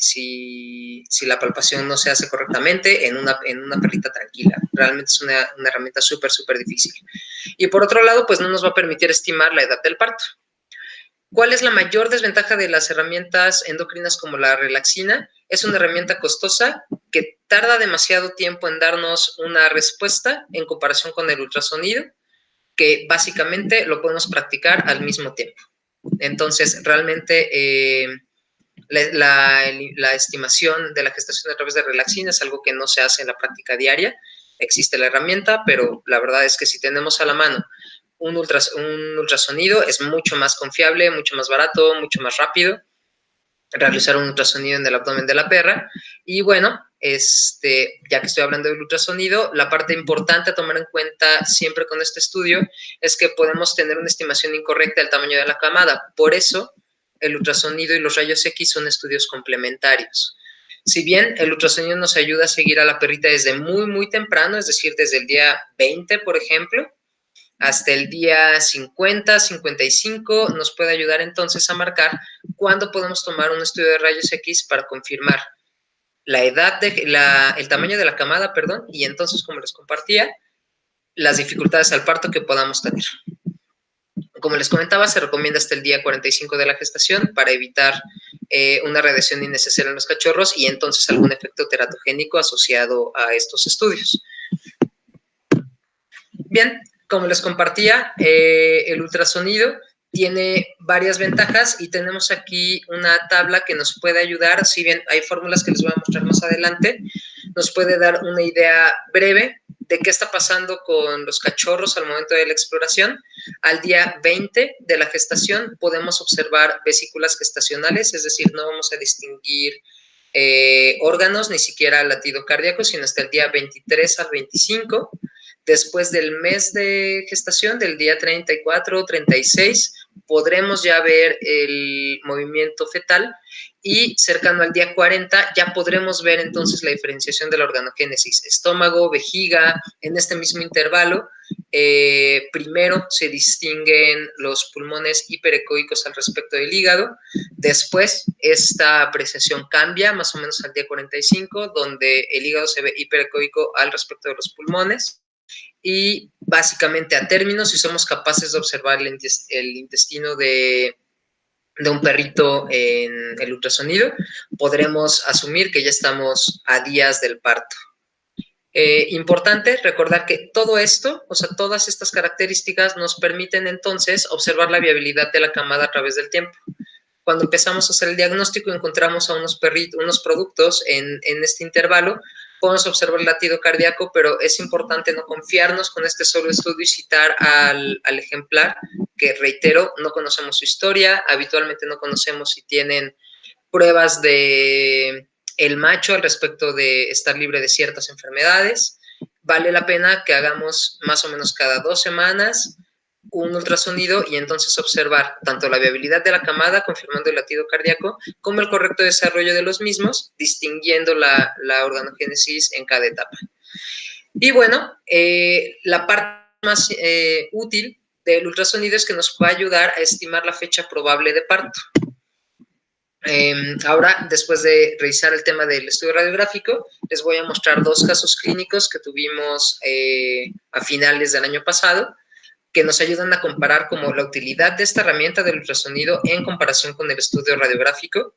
la palpación no se hace correctamente en una perrita tranquila. Realmente es una herramienta súper, súper difícil. Y por otro lado, pues no nos va a permitir estimar la edad del parto. ¿Cuál es la mayor desventaja de las herramientas endocrinas como la relaxina? Es una herramienta costosa que tarda demasiado tiempo en darnos una respuesta en comparación con el ultrasonido, que básicamente lo podemos practicar al mismo tiempo. Entonces, realmente la estimación de la gestación a través de relaxina es algo que no se hace en la práctica diaria. Existe la herramienta, pero la verdad es que si tenemos a la mano un ultrasonido, es mucho más confiable, mucho más barato, mucho más rápido realizar un ultrasonido en el abdomen de la perra. Y bueno, ya que estoy hablando del ultrasonido, la parte importante a tomar en cuenta siempre con este estudio es que podemos tener una estimación incorrecta del tamaño de la camada. Por eso, el ultrasonido y los rayos X son estudios complementarios. Si bien el ultrasonido nos ayuda a seguir a la perrita desde muy, muy temprano, es decir, desde el día 20, por ejemplo, hasta el día 50, 55, nos puede ayudar entonces a marcar cuándo podemos tomar un estudio de rayos X para confirmar la edad, el tamaño de la camada, perdón, y entonces, como les compartía, las dificultades al parto que podamos tener. Como les comentaba, se recomienda hasta el día 45 de la gestación para evitar una radiación innecesaria en los cachorros y entonces algún efecto teratogénico asociado a estos estudios. Bien, como les compartía, el ultrasonido tiene varias ventajas y tenemos aquí una tabla que nos puede ayudar, si bien hay fórmulas que les voy a mostrar más adelante, nos puede dar una idea breve de qué está pasando con los cachorros al momento de la exploración. Al día 20 de la gestación podemos observar vesículas gestacionales, es decir, no vamos a distinguir órganos, ni siquiera latido cardíaco, sino hasta el día 23 al 25. Después del mes de gestación, del día 34 o 36, podremos ya ver el movimiento fetal y cercano al día 40 ya podremos ver entonces la diferenciación de la organogénesis. Estómago, vejiga, en este mismo intervalo, primero se distinguen los pulmones hiperecoicos al respecto del hígado, después esta apreciación cambia más o menos al día 45, donde el hígado se ve hiperecoico al respecto de los pulmones, y básicamente a término, si somos capaces de observar el intestino de un perrito en el ultrasonido, podremos asumir que ya estamos a días del parto. Importante recordar que todo esto, o sea, todas estas características nos permiten entonces observar la viabilidad de la camada a través del tiempo. Cuando empezamos a hacer el diagnóstico, encontramos a unos productos en este intervalo, podemos observar el latido cardíaco, pero es importante no confiarnos con este solo estudio y citar al ejemplar, que reitero, no conocemos su historia, habitualmente no conocemos si tienen pruebas de el macho al respecto de estar libre de ciertas enfermedades. Vale la pena que hagamos más o menos cada 2 semanas un ultrasonido y entonces observar tanto la viabilidad de la camada, confirmando el latido cardíaco, como el correcto desarrollo de los mismos, distinguiendo la organogénesis en cada etapa. Y bueno, la parte más útil del ultrasonido es que nos va a ayudar a estimar la fecha probable de parto. Ahora, después de revisar el tema del estudio radiográfico, les voy a mostrar 2 casos clínicos que tuvimos a finales del año pasado, que nos ayudan a comparar como la utilidad de esta herramienta del ultrasonido en comparación con el estudio radiográfico,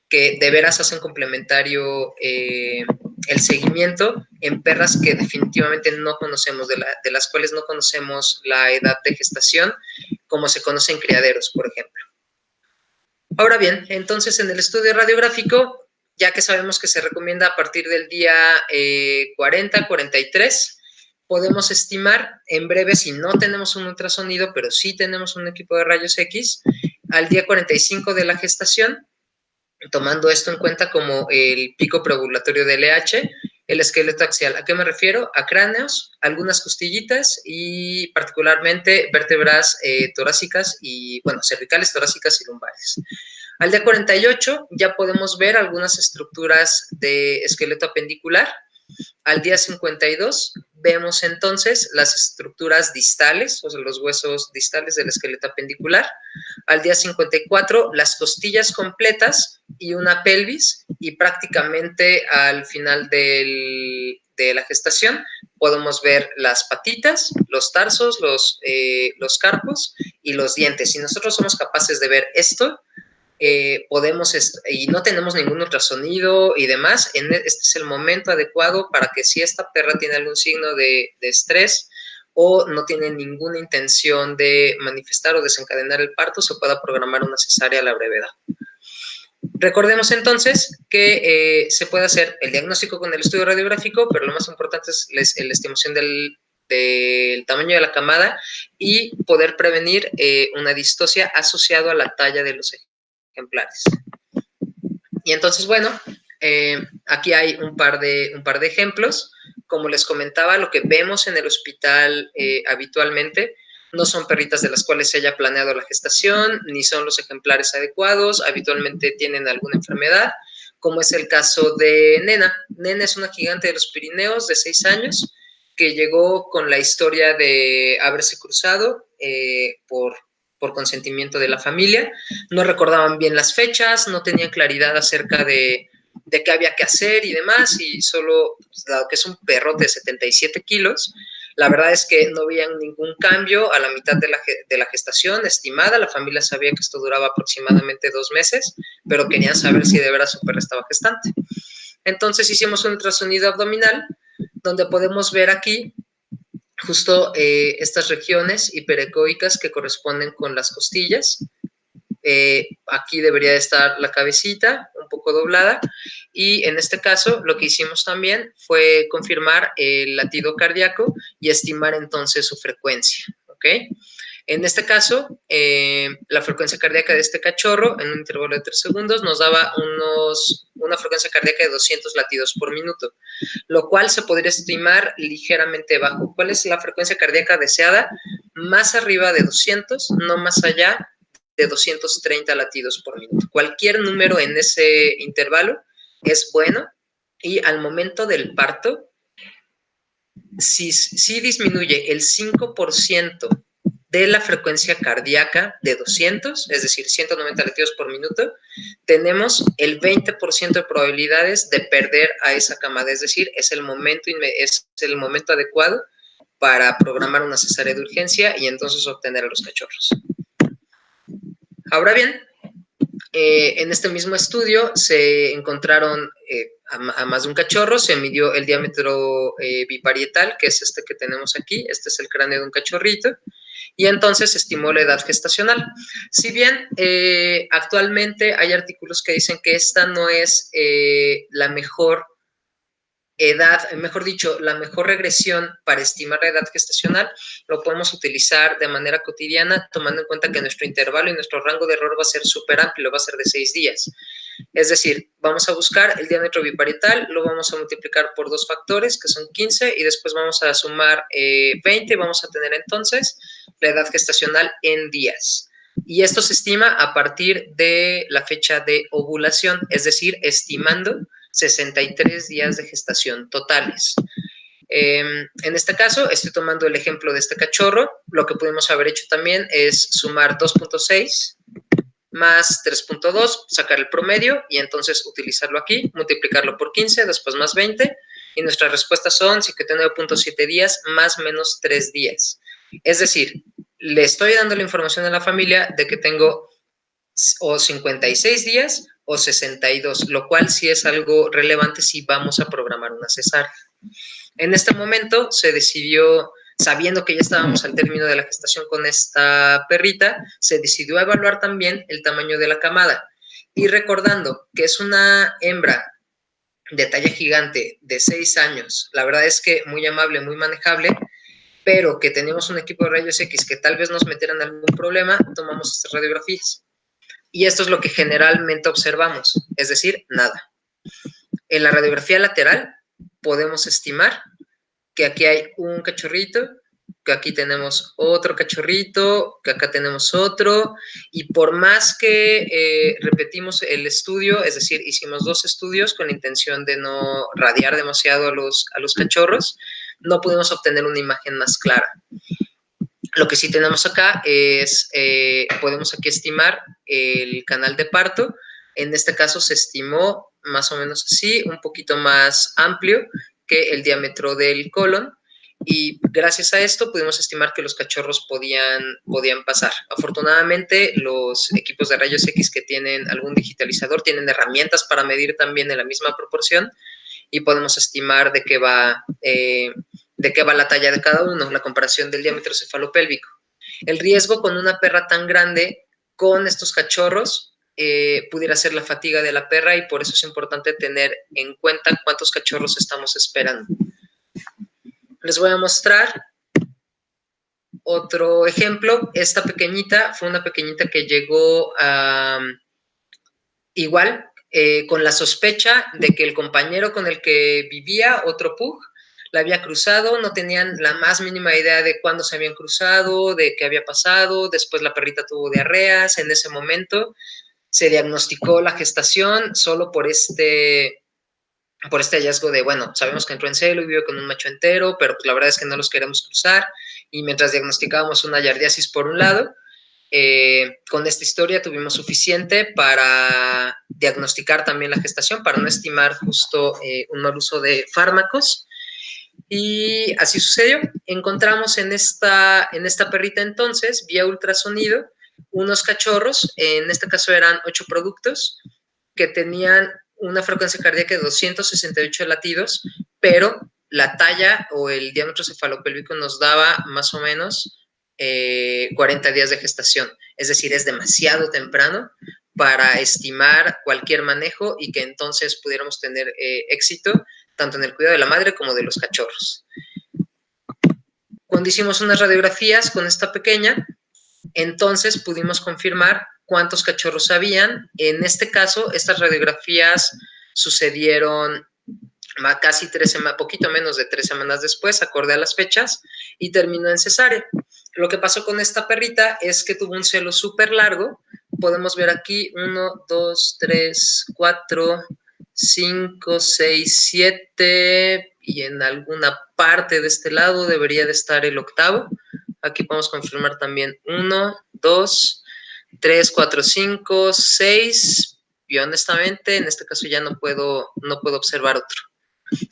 que de veras hacen complementario el seguimiento en perras que definitivamente no conocemos, de las cuales no conocemos la edad de gestación, como se conoce en criaderos, por ejemplo. Ahora bien, entonces en el estudio radiográfico, ya que sabemos que se recomienda a partir del día 40, 43, podemos estimar en breve, si no tenemos un ultrasonido, pero sí tenemos un equipo de rayos X, al día 45 de la gestación, tomando esto en cuenta como el pico preovulatorio del LH, el esqueleto axial. ¿A qué me refiero? A cráneos, algunas costillitas y particularmente vértebras torácicas y, bueno, cervicales, torácicas y lumbares. Al día 48 ya podemos ver algunas estructuras de esqueleto apendicular. Al día 52 vemos entonces las estructuras distales, o sea, los huesos distales del esqueleto apendicular. Al día 54 las costillas completas y una pelvis, y prácticamente al final de la gestación podemos ver las patitas, los tarsos, los carpos y los dientes. Si nosotros somos capaces de ver esto, podemos, y no tenemos ningún ultrasonido y demás, este es el momento adecuado para que si esta perra tiene algún signo de estrés o no tiene ninguna intención de manifestar o desencadenar el parto, se pueda programar una cesárea a la brevedad. Recordemos entonces que se puede hacer el diagnóstico con el estudio radiográfico, pero lo más importante es la estimación del tamaño de la camada y poder prevenir una distocia asociada a la talla de los ejemplares. Y entonces, bueno, aquí hay un par de ejemplos. Como les comentaba, lo que vemos en el hospital habitualmente no son perritas de las cuales se haya planeado la gestación, ni son los ejemplares adecuados, habitualmente tienen alguna enfermedad, como es el caso de Nena. Nena es una gigante de los Pirineos de 6 años que llegó con la historia de haberse cruzado por consentimiento de la familia. No recordaban bien las fechas, no tenían claridad acerca de qué había que hacer y demás, y solo, dado que es un perrote de 77 kilos, la verdad es que no veían ningún cambio a la mitad de la gestación estimada. La familia sabía que esto duraba aproximadamente 2 meses, pero querían saber si de veras su perra estaba gestante. Entonces hicimos un ultrasonido abdominal, donde podemos ver aquí justo estas regiones hiperecoicas que corresponden con las costillas. Aquí debería estar la cabecita un poco doblada, y en este caso lo que hicimos también fue confirmar el latido cardíaco y estimar entonces su frecuencia, ¿ok? En este caso, la frecuencia cardíaca de este cachorro en un intervalo de 3 segundos nos daba una frecuencia cardíaca de 200 latidos por minuto, lo cual se podría estimar ligeramente bajo. ¿Cuál es la frecuencia cardíaca deseada? Más arriba de 200, no más allá de 230 latidos por minuto. Cualquier número en ese intervalo es bueno y al momento del parto, si disminuye el 5% de la frecuencia cardíaca de 200, es decir, 190 latidos por minuto, tenemos el 20% de probabilidades de perder a esa camada, es decir, es el momento adecuado para programar una cesárea de urgencia y entonces obtener a los cachorros. Ahora bien, en este mismo estudio se encontraron a más de un cachorro, se midió el diámetro biparietal, que es este que tenemos aquí, este es el cráneo de un cachorrito, y entonces se estimó la edad gestacional. Si bien actualmente hay artículos que dicen que esta no es la mejor edad, mejor dicho, la mejor regresión para estimar la edad gestacional, lo podemos utilizar de manera cotidiana, tomando en cuenta que nuestro intervalo y nuestro rango de error va a ser súper amplio, va a ser de 6 días. Es decir, vamos a buscar el diámetro biparietal, lo vamos a multiplicar por 2 factores, que son 15, y después vamos a sumar 20, y vamos a tener entonces la edad gestacional en días. Y esto se estima a partir de la fecha de ovulación, es decir, estimando 63 días de gestación totales. En este caso, estoy tomando el ejemplo de este cachorro. Lo que pudimos haber hecho también es sumar 2.6 más 3.2, sacar el promedio y entonces utilizarlo aquí, multiplicarlo por 15, después más 20, y nuestras respuestas son 59.7 días más menos 3 días. Es decir, le estoy dando la información a la familia de que tengo o 56 días o 62, lo cual sí es algo relevante si vamos a programar una cesárea. En este momento se decidió, sabiendo que ya estábamos al término de la gestación con esta perrita, se decidió evaluar también el tamaño de la camada. Y recordando que es una hembra de talla gigante de 6 años, la verdad es que muy amable, muy manejable, pero que teníamos un equipo de rayos X que tal vez nos metieran algún problema, tomamos estas radiografías. Y esto es lo que generalmente observamos, es decir, nada. En la radiografía lateral podemos estimar que aquí hay un cachorrito, que aquí tenemos otro cachorrito, que acá tenemos otro, y por más que repetimos el estudio, es decir, hicimos 2 estudios con la intención de no radiar demasiado a los cachorros, no pudimos obtener una imagen más clara. Lo que sí tenemos acá es, podemos aquí estimar el canal de parto. En este caso se estimó más o menos así, un poquito más amplio que el diámetro del colon. Y gracias a esto pudimos estimar que los cachorros podían pasar. Afortunadamente, los equipos de rayos X que tienen algún digitalizador tienen herramientas para medir también en la misma proporción y podemos estimar de qué va la talla de cada uno, la comparación del diámetro cefalopélvico. El riesgo con una perra tan grande, con estos cachorros, pudiera ser la fatiga de la perra y por eso es importante tener en cuenta cuántos cachorros estamos esperando. Les voy a mostrar otro ejemplo. Esta pequeñita fue una pequeñita que llegó igual, con la sospecha de que el compañero con el que vivía, otro pug, la había cruzado, no tenían la más mínima idea de cuándo se habían cruzado, de qué había pasado, después la perrita tuvo diarreas, en ese momento se diagnosticó la gestación solo por este hallazgo de, bueno, sabemos que entró en celo y vive con un macho entero, pero pues la verdad es que no los queremos cruzar, y mientras diagnosticábamos una yardiasis por un lado, con esta historia tuvimos suficiente para diagnosticar también la gestación, para no estimar justo un mal uso de fármacos. Y así sucedió. Encontramos en esta perrita entonces, vía ultrasonido, unos cachorros, en este caso eran 8 productos, que tenían una frecuencia cardíaca de 268 latidos, pero la talla o el diámetro cefalopélvico nos daba más o menos 40 días de gestación. Es decir, es demasiado temprano para estimar cualquier manejo y que entonces pudiéramos tener éxito tanto en el cuidado de la madre como de los cachorros. Cuando hicimos unas radiografías con esta pequeña, entonces pudimos confirmar cuántos cachorros habían. En este caso, estas radiografías sucedieron casi 3 semanas, poquito menos de 3 semanas después, acorde a las fechas, y terminó en cesárea. Lo que pasó con esta perrita es que tuvo un celo súper largo. Podemos ver aquí 1, 2, 3, 4, 5, 6, 7 y en alguna parte de este lado debería de estar el octavo. Aquí podemos confirmar también 1, 2, 3, 4, 5, 6 y honestamente en este caso ya no puedo observar otro.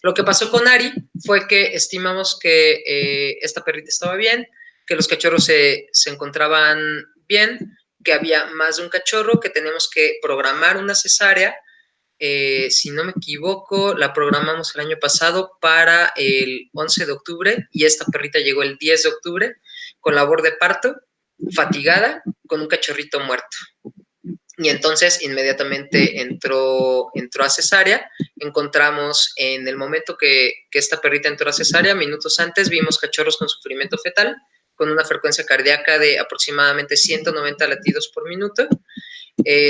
Lo que pasó con Ari fue que estimamos que esta perrita estaba bien, que los cachorros se encontraban bien, que había más de un cachorro, que tenemos que programar una cesárea. Si no me equivoco, la programamos el año pasado para el 11 de octubre y esta perrita llegó el 10 de octubre con labor de parto, fatigada, con un cachorrito muerto. Y entonces inmediatamente entró a cesárea. Encontramos en el momento que esta perrita entró a cesárea, minutos antes, vimos cachorros con sufrimiento fetal, con una frecuencia cardíaca de aproximadamente 190 latidos por minuto.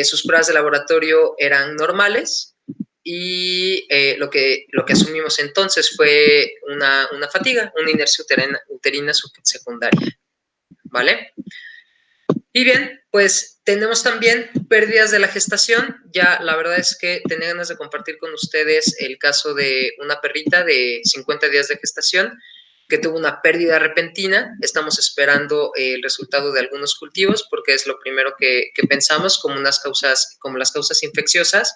Sus pruebas de laboratorio eran normales y lo que asumimos entonces fue una fatiga, una inercia uterina secundaria, ¿vale? Y bien, pues tenemos también pérdidas de la gestación. Ya la verdad es que tenía ganas de compartir con ustedes el caso de una perrita de 50 días de gestación que tuvo una pérdida repentina. Estamos esperando el resultado de algunos cultivos porque es lo primero que pensamos como las causas infecciosas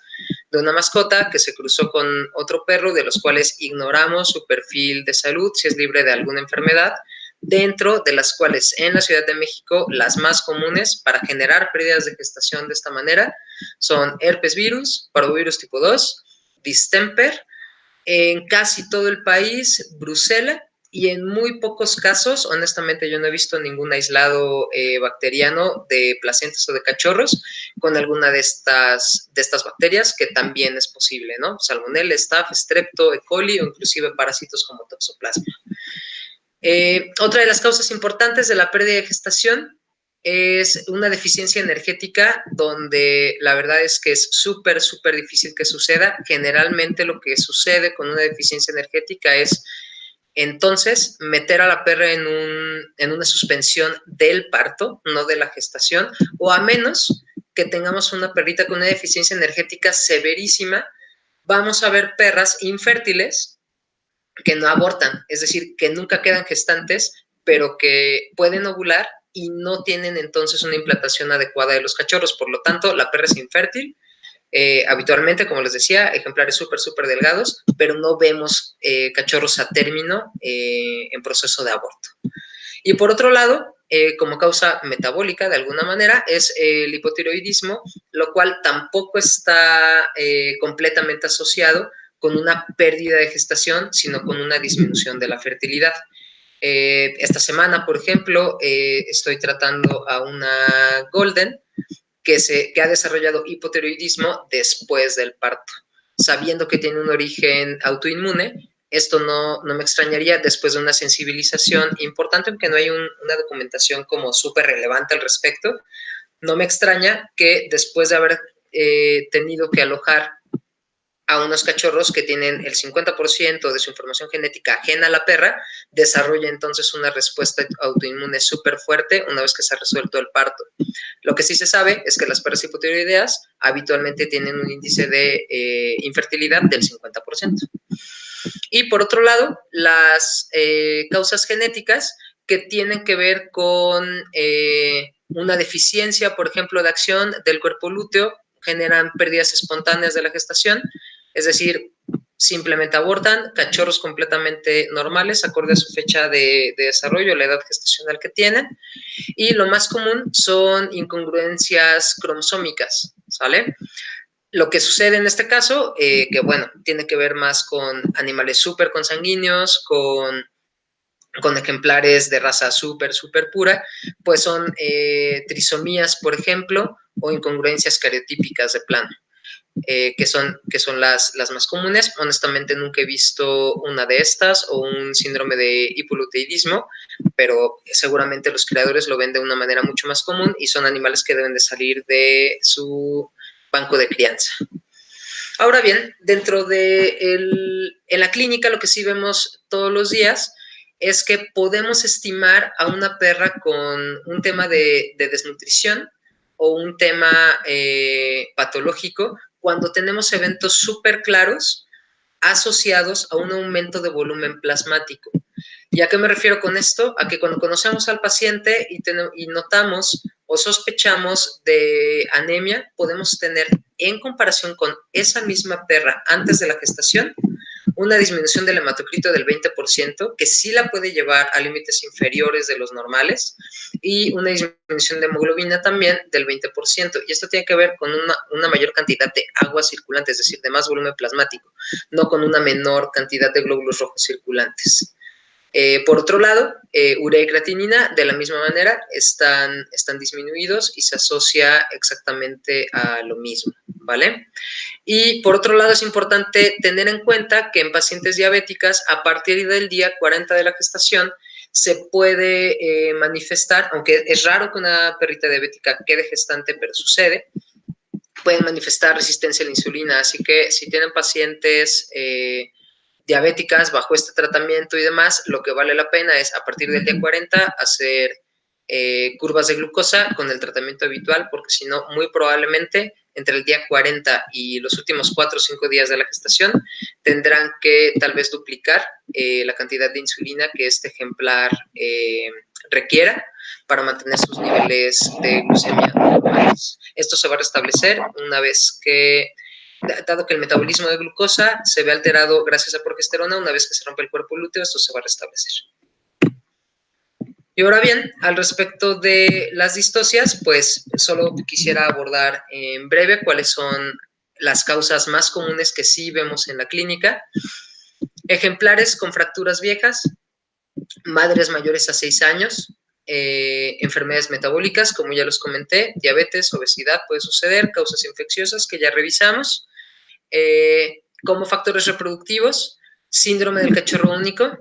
de una mascota que se cruzó con otro perro, de los cuales ignoramos su perfil de salud, si es libre de alguna enfermedad, dentro de las cuales en la Ciudad de México las más comunes para generar pérdidas de gestación de esta manera son herpes virus, parvovirus tipo 2, distemper, en casi todo el país, brucela, y en muy pocos casos, honestamente yo no he visto ningún aislado bacteriano de placentas o de cachorros con alguna de estas bacterias, que también es posible, ¿no? Salmonella, Staph, Strepto, E. coli o inclusive parásitos como Toxoplasma. Otra de las causas importantes de la pérdida de gestación es una deficiencia energética, donde la verdad es que es súper, súper difícil que suceda. Generalmente lo que sucede con una deficiencia energética es entonces meter a la perra en una suspensión del parto, no de la gestación, o a menos que tengamos una perrita con una deficiencia energética severísima, vamos a ver perras infértiles que no abortan, es decir, que nunca quedan gestantes, pero que pueden ovular y no tienen entonces una implantación adecuada de los cachorros. Por lo tanto, la perra es infértil. Habitualmente, como les decía, ejemplares súper, súper delgados, pero no vemos cachorros a término en proceso de aborto. Y por otro lado, como causa metabólica, de alguna manera, es el hipotiroidismo, lo cual tampoco está completamente asociado con una pérdida de gestación, sino con una disminución de la fertilidad. Esta semana, por ejemplo, estoy tratando a una Golden que ha desarrollado hipotiroidismo después del parto, sabiendo que tiene un origen autoinmune. Esto no me extrañaría después de una sensibilización importante, aunque no hay una documentación como súper relevante al respecto. No me extraña que después de haber tenido que alojar a unos cachorros que tienen el 50% de su información genética ajena a la perra, desarrolla entonces una respuesta autoinmune súper fuerte una vez que se ha resuelto el parto. Lo que sí se sabe es que las perras hipotiroideas habitualmente tienen un índice de infertilidad del 50%. Y por otro lado, las causas genéticas que tienen que ver con una deficiencia, por ejemplo, de acción del cuerpo lúteo, generan pérdidas espontáneas de la gestación, es decir, simplemente abortan cachorros completamente normales, acorde a su fecha de desarrollo, la edad gestacional que tienen. Y lo más común son incongruencias cromosómicas, ¿sale? Lo que sucede en este caso, que bueno, tiene que ver más con animales súper consanguíneos, con ejemplares de raza súper, súper pura, pues son trisomías, por ejemplo, o incongruencias cariotípicas de plano. Que son las más comunes. Honestamente nunca he visto una de estas o un síndrome de hipolitiroidismo, pero seguramente los creadores lo ven de una manera mucho más común y son animales que deben de salir de su banco de crianza. Ahora bien, en la clínica lo que sí vemos todos los días es que podemos estimar a una perra con un tema de desnutrición o un tema patológico cuando tenemos eventos súper claros asociados a un aumento de volumen plasmático. ¿Y a qué me refiero con esto? A que cuando conocemos al paciente y notamos o sospechamos de anemia, podemos tener en comparación con esa misma perra antes de la gestación una disminución del hematocrito del 20%, que sí la puede llevar a límites inferiores de los normales, y una disminución de hemoglobina también del 20%. Y esto tiene que ver con una mayor cantidad de agua circulante, es decir, de más volumen plasmático, no con una menor cantidad de glóbulos rojos circulantes. Por otro lado, urea y creatinina de la misma manera están disminuidos y se asocia exactamente a lo mismo, ¿vale? Y por otro lado es importante tener en cuenta que en pacientes diabéticas a partir del día 40 de la gestación se puede manifestar, aunque es raro que una perrita diabética quede gestante, pero sucede, pueden manifestar resistencia a la insulina, así que si tienen pacientes diabéticas bajo este tratamiento y demás, lo que vale la pena es a partir del día 40 hacer curvas de glucosa con el tratamiento habitual, porque si no, muy probablemente entre el día 40 y los últimos 4 o 5 días de la gestación tendrán que tal vez duplicar la cantidad de insulina que este ejemplar requiera para mantener sus niveles de glucemia normales. Esto se va a restablecer una vez que, dado que el metabolismo de glucosa se ve alterado gracias a progesterona, una vez que se rompe el cuerpo lúteo, esto se va a restablecer. Y ahora bien, al respecto de las distocias, pues solo quisiera abordar en breve cuáles son las causas más comunes que sí vemos en la clínica. Ejemplares con fracturas viejas, madres mayores a 6 años, enfermedades metabólicas, como ya los comenté, diabetes, obesidad puede suceder, causas infecciosas que ya revisamos, como factores reproductivos, síndrome del cachorro único,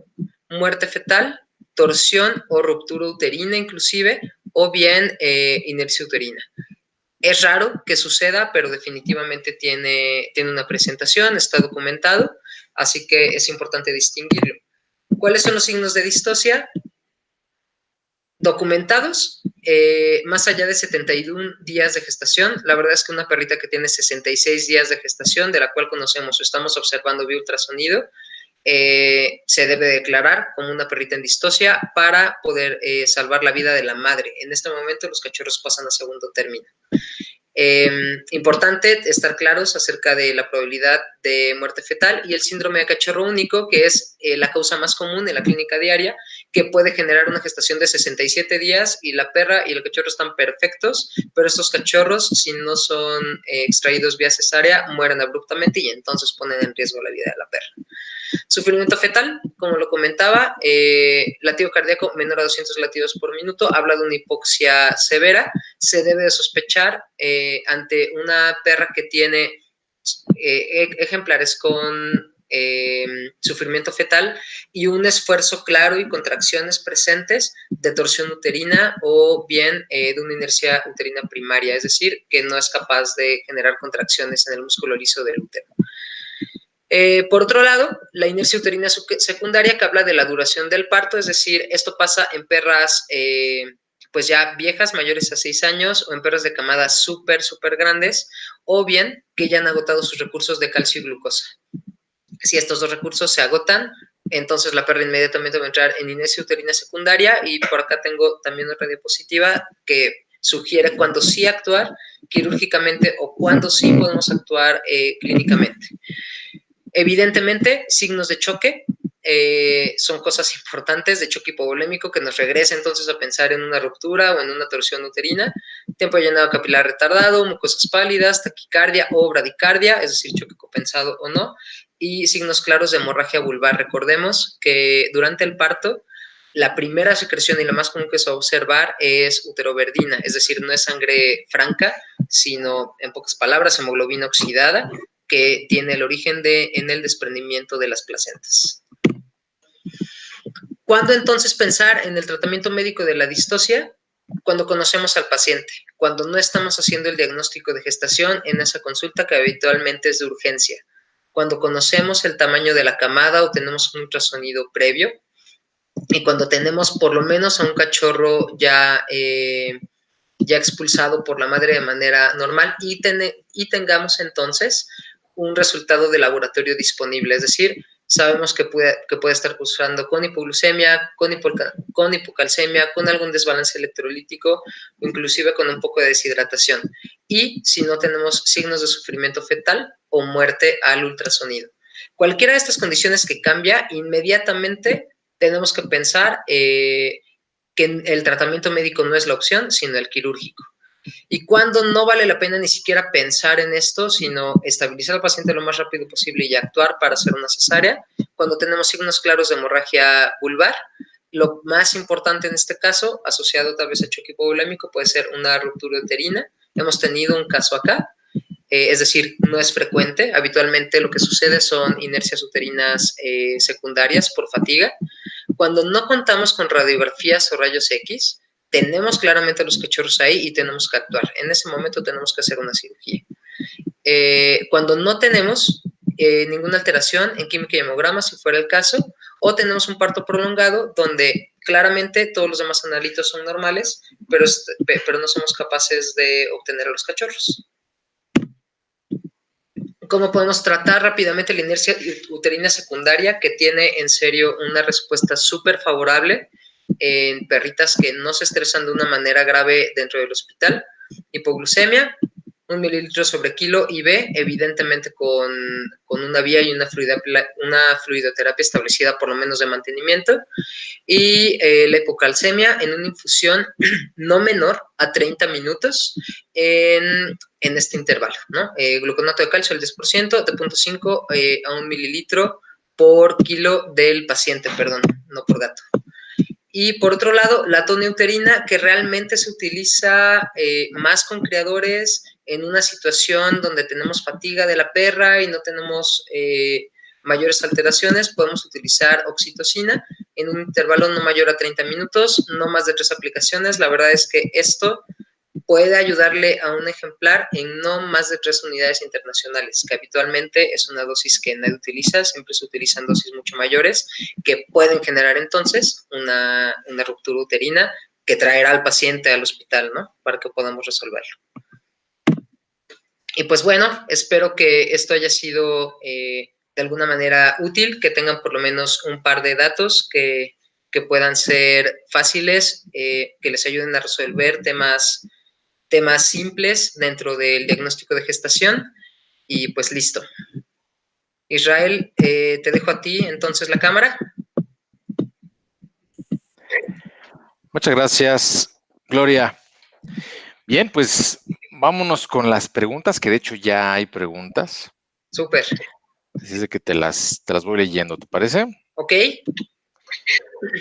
muerte fetal, torsión o ruptura uterina inclusive, o bien inercia uterina. Es raro que suceda, pero definitivamente tiene una presentación, está documentado, así que es importante distinguirlo. ¿Cuáles son los signos de distocia? Documentados, más allá de 71 días de gestación. La verdad es que una perrita que tiene 66 días de gestación, de la cual conocemos o estamos observando vía ultrasonido, se debe declarar como una perrita en distocia para poder salvar la vida de la madre. En este momento los cachorros pasan a segundo término. Importante estar claros acerca de la probabilidad de muerte fetal y el síndrome de cachorro único, que es la causa más común en la clínica diaria, que puede generar una gestación de 67 días y la perra y el cachorro están perfectos, pero estos cachorros, si no son extraídos vía cesárea, mueren abruptamente y entonces ponen en riesgo la vida de la perra. Sufrimiento fetal, como lo comentaba, latido cardíaco menor a 200 latidos por minuto, habla de una hipoxia severa. Se debe de sospechar ante una perra que tiene ejemplares con sufrimiento fetal y un esfuerzo claro y contracciones presentes de torsión uterina o bien de una inercia uterina primaria, es decir, que no es capaz de generar contracciones en el músculo liso del útero. Por otro lado, la inercia uterina secundaria, que habla de la duración del parto, es decir, esto pasa en perras pues ya viejas, mayores a 6 años, o en perras de camadas súper grandes, o bien que ya han agotado sus recursos de calcio y glucosa. Si estos dos recursos se agotan, entonces la perra inmediatamente va a entrar en inercia uterina secundaria, y por acá tengo también otra diapositiva que sugiere cuándo sí actuar quirúrgicamente o cuándo sí podemos actuar clínicamente. Evidentemente, signos de choque son cosas importantes, de choque hipovolémico, que nos regresa entonces a pensar en una ruptura o en una torsión uterina, tiempo de llenado capilar retardado, mucosas pálidas, taquicardia o bradicardia, es decir, choque compensado o no, y signos claros de hemorragia vulvar. Recordemos que durante el parto, la primera secreción y la más común que se va a observar es uteroverdina, es decir, no es sangre franca, sino, en pocas palabras, hemoglobina oxidada, que tiene el origen en el desprendimiento de las placentas. ¿Cuándo entonces pensar en el tratamiento médico de la distocia? Cuando conocemos al paciente, cuando no estamos haciendo el diagnóstico de gestación en esa consulta que habitualmente es de urgencia, cuando conocemos el tamaño de la camada o tenemos un ultrasonido previo, y cuando tenemos por lo menos a un cachorro ya expulsado por la madre de manera normal y tengamos entonces un resultado de laboratorio disponible, es decir, sabemos que puede estar cursando con hipoglucemia, con hipocalcemia, con algún desbalance electrolítico, o inclusive con un poco de deshidratación. Y si no tenemos signos de sufrimiento fetal o muerte al ultrasonido. Cualquiera de estas condiciones que cambia, inmediatamente tenemos que pensar que el tratamiento médico no es la opción, sino el quirúrgico. Y cuando no vale la pena ni siquiera pensar en esto, sino estabilizar al paciente lo más rápido posible y actuar para hacer una cesárea, cuando tenemos signos claros de hemorragia vulvar, lo más importante en este caso, asociado tal vez a choque hipovolémico, puede ser una ruptura uterina. Hemos tenido un caso acá, es decir, no es frecuente. Habitualmente lo que sucede son inercias uterinas secundarias por fatiga. Cuando no contamos con radiografías o rayos X, tenemos claramente los cachorros ahí y tenemos que actuar. En ese momento tenemos que hacer una cirugía. Cuando no tenemos ninguna alteración en química y hemograma, si fuera el caso, o tenemos un parto prolongado donde claramente todos los demás analitos son normales, pero no somos capaces de obtener a los cachorros. ¿Cómo podemos tratar rápidamente la inercia uterina secundaria, que tiene en serio una respuesta súper favorable en perritas que no se estresan de una manera grave dentro del hospital? Hipoglucemia, 1 mililitro sobre kilo, y B, evidentemente con una vía y una fluidoterapia establecida por lo menos de mantenimiento, y la hipocalcemia en una infusión no menor a 30 minutos en este intervalo, ¿no? Gluconato de calcio al 10%, de 0.5 a 1 mililitro por kilo del paciente, perdón, no por gato. Y por otro lado, la toneuterina, que realmente se utiliza más con criadores en una situación donde tenemos fatiga de la perra y no tenemos mayores alteraciones, podemos utilizar oxitocina en un intervalo no mayor a 30 minutos, no más de 3 aplicaciones. La verdad es que esto puede ayudarle a un ejemplar en no más de 3 unidades internacionales, que habitualmente es una dosis que nadie utiliza, siempre se utilizan dosis mucho mayores, que pueden generar entonces una ruptura uterina que traerá al paciente al hospital, ¿no? Para que podamos resolverlo. Y pues bueno, espero que esto haya sido de alguna manera útil, que tengan por lo menos un par de datos que puedan ser fáciles, que les ayuden a resolver temas simples dentro del diagnóstico de gestación. Y pues listo. Israel, te dejo a ti entonces la cámara. Muchas gracias, Gloria. Bien, pues vámonos con las preguntas, que de hecho ya hay preguntas. Súper. Así es que te las voy leyendo, ¿te parece? Ok.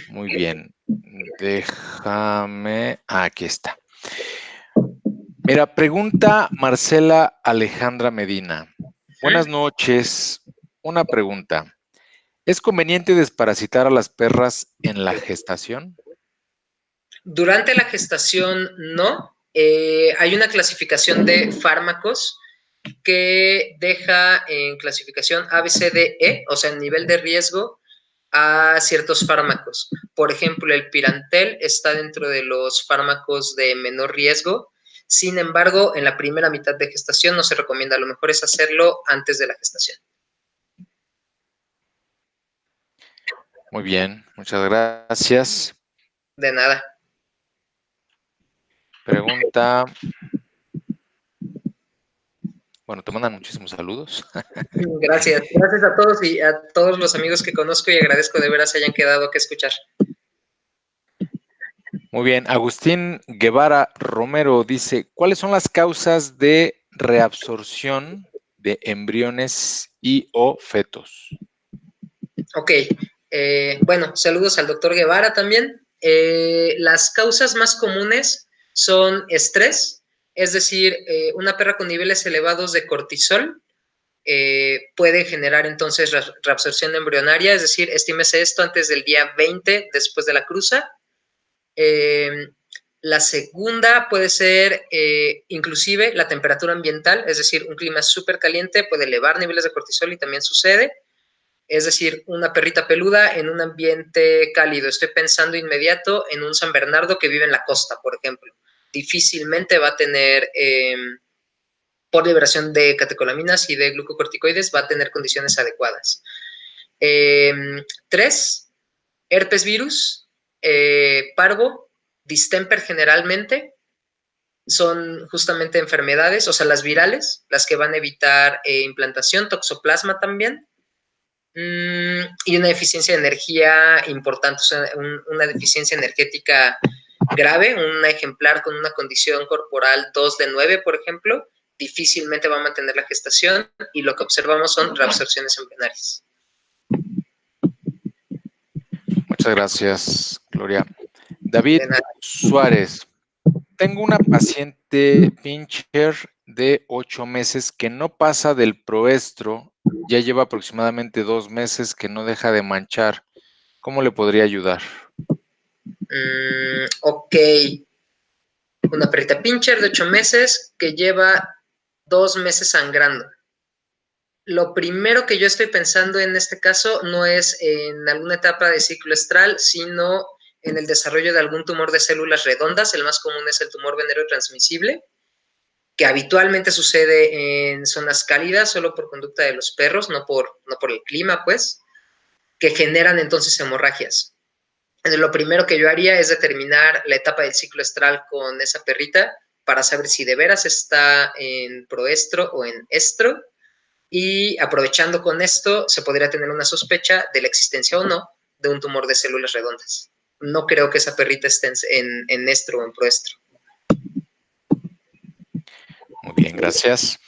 Muy bien. Déjame. Aquí está. Mira, pregunta Marcela Alejandra Medina. Buenas noches. Una pregunta. ¿Es conveniente desparasitar a las perras en la gestación? Durante la gestación, no. Hay una clasificación de fármacos que deja en clasificación A, B, C, D, E, o sea, en nivel de riesgo, a ciertos fármacos. Por ejemplo, el Pirantel está dentro de los fármacos de menor riesgo. Sin embargo, en la primera mitad de gestación no se recomienda. Lo mejor es hacerlo antes de la gestación. Muy bien, muchas gracias. De nada. Pregunta. Bueno, te mandan muchísimos saludos. Gracias. Gracias a todos y a todos los amigos que conozco, y agradezco de veras se hayan quedado que escuchar. Muy bien, Agustín Guevara Romero dice, ¿cuáles son las causas de reabsorción de embriones y o fetos? Ok, bueno, saludos al doctor Guevara también. Las causas más comunes son estrés, es decir, una perra con niveles elevados de cortisol puede generar entonces reabsorción embrionaria, es decir, estímese esto antes del día 20 después de la cruza. La segunda puede ser inclusive la temperatura ambiental, es decir, un clima súper caliente puede elevar niveles de cortisol y también sucede. Es decir, una perrita peluda en un ambiente cálido. Estoy pensando inmediato en un San Bernardo que vive en la costa, por ejemplo. Difícilmente va a tener, por liberación de catecolaminas y de glucocorticoides, va a tener condiciones adecuadas. 3, herpes virus, parvo, distemper generalmente, son justamente enfermedades, o sea, las virales, las que van a evitar implantación, toxoplasma también, y una deficiencia de energía importante, o sea, una deficiencia energética grave, un ejemplar con una condición corporal 2 de 9, por ejemplo, difícilmente va a mantener la gestación y lo que observamos son reabsorciones embrionarias. Muchas gracias, Gloria. David Suárez. Tengo una paciente pincher de 8 meses que no pasa del proestro, ya lleva aproximadamente 2 meses que no deja de manchar. ¿Cómo le podría ayudar? Ok. Una perrita pincher de 8 meses que lleva 2 meses sangrando. Lo primero que yo estoy pensando en este caso no es en alguna etapa de ciclo estral, sino en el desarrollo de algún tumor de células redondas. El más común es el tumor venéreo transmisible, que habitualmente sucede en zonas cálidas solo por conducta de los perros, no por el clima, pues, que generan entonces hemorragias. Entonces, lo primero que yo haría es determinar la etapa del ciclo estral con esa perrita para saber si de veras está en proestro o en estro, y aprovechando con esto se podría tener una sospecha de la existencia o no de un tumor de células redondas. No creo que esa perrita esté en estro o en proestro. Muy bien, gracias.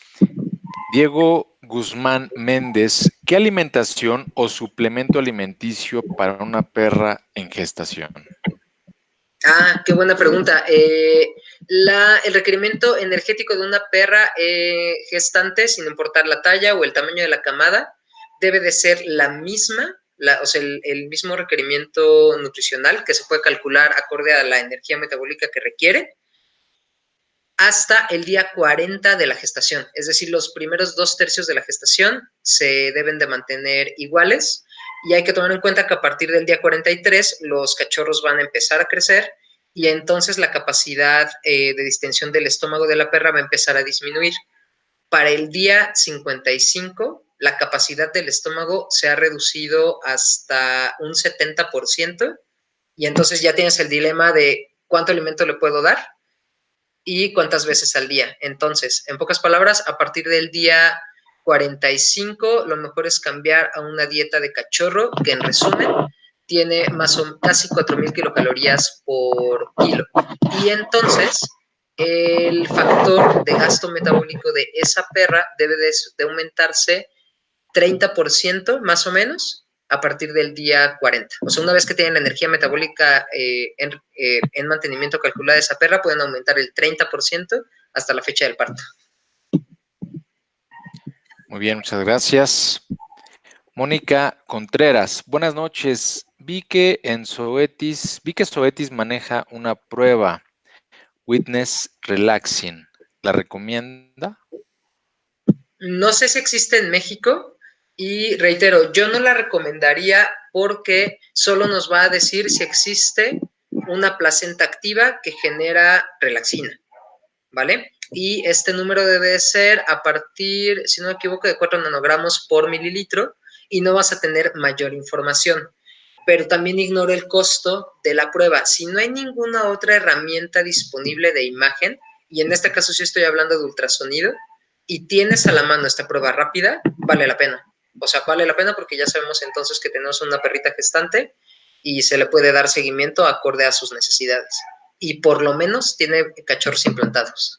Diego Guzmán Méndez, ¿qué alimentación o suplemento alimenticio para una perra en gestación? Qué buena pregunta. El requerimiento energético de una perra gestante, sin importar la talla o el tamaño de la camada, debe de ser la misma, o sea, el mismo requerimiento nutricional que se puede calcular acorde a la energía metabólica que requiere, hasta el día 40 de la gestación. Es decir, los primeros 2/3 de la gestación se deben de mantener iguales, y hay que tomar en cuenta que a partir del día 43 los cachorros van a empezar a crecer y entonces la capacidad de distensión del estómago de la perra va a empezar a disminuir. Para el día 55, la capacidad del estómago se ha reducido hasta un 70%, y entonces ya tienes el dilema de cuánto alimento le puedo dar y cuántas veces al día. Entonces, en pocas palabras, a partir del día 45, lo mejor es cambiar a una dieta de cachorro, que en resumen tiene casi 4,000 kilocalorías por kilo. Y entonces, el factor de gasto metabólico de esa perra debe de aumentarse 30% más o menos a partir del día 40. O sea, una vez que tienen la energía metabólica en mantenimiento calculada de esa perra, pueden aumentar el 30% hasta la fecha del parto. Muy bien, muchas gracias. Mónica Contreras, buenas noches. Vi que Zoetis maneja una prueba, Witness Relaxing. ¿La recomienda? No sé si existe en México y reitero, yo no la recomendaría porque solo nos va a decir si existe una placenta activa que genera relaxina, ¿vale? Y este número debe ser a partir, si no me equivoco, de 4 nanogramos por mililitro, y no vas a tener mayor información. Pero también ignoro el costo de la prueba. Si no hay ninguna otra herramienta disponible de imagen, y en este caso sí estoy hablando de ultrasonido, y tienes a la mano esta prueba rápida, vale la pena. O sea, vale la pena porque ya sabemos entonces que tenemos una perrita gestante y se le puede dar seguimiento acorde a sus necesidades. Y por lo menos tiene cachorros implantados.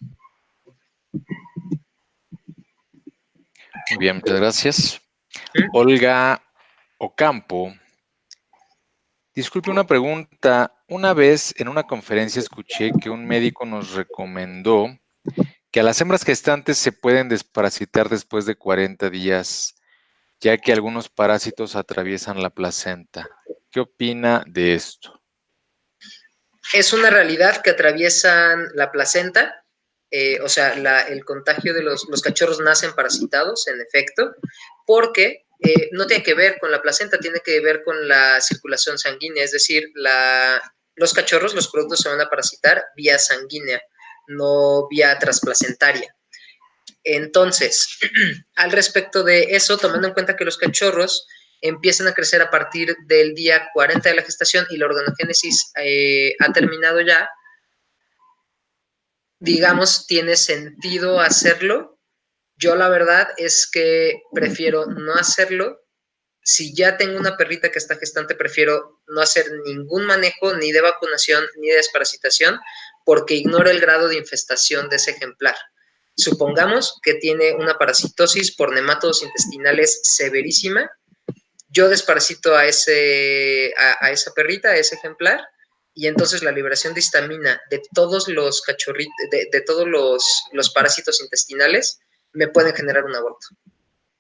Muy bien, muchas gracias. Olga Ocampo. Disculpe una pregunta. Una vez en una conferencia escuché que un médico nos recomendó que a las hembras gestantes se pueden desparasitar después de 40 días, ya que algunos parásitos atraviesan la placenta. ¿Qué opina de esto? Es una realidad que atraviesan la placenta, o sea, el contagio de los cachorros nacen parasitados, en efecto, porque no tiene que ver con la placenta, tiene que ver con la circulación sanguínea, es decir, los cachorros, los productos se van a parasitar vía sanguínea, no vía transplacentaria. Entonces, al respecto de eso, tomando en cuenta que los cachorros empiezan a crecer a partir del día 40 de la gestación y la organogénesis ha terminado ya, digamos, tiene sentido hacerlo. Yo la verdad es que prefiero no hacerlo. Si ya tengo una perrita que está gestante, prefiero no hacer ningún manejo, ni de vacunación, ni de desparasitación, porque ignoro el grado de infestación de ese ejemplar. Supongamos que tiene una parasitosis por nematodos intestinales severísima. Yo desparasito a esa perrita, a ese ejemplar, y entonces la liberación de histamina de todos los cachorritos, de todos los parásitos intestinales, me pueden generar un aborto.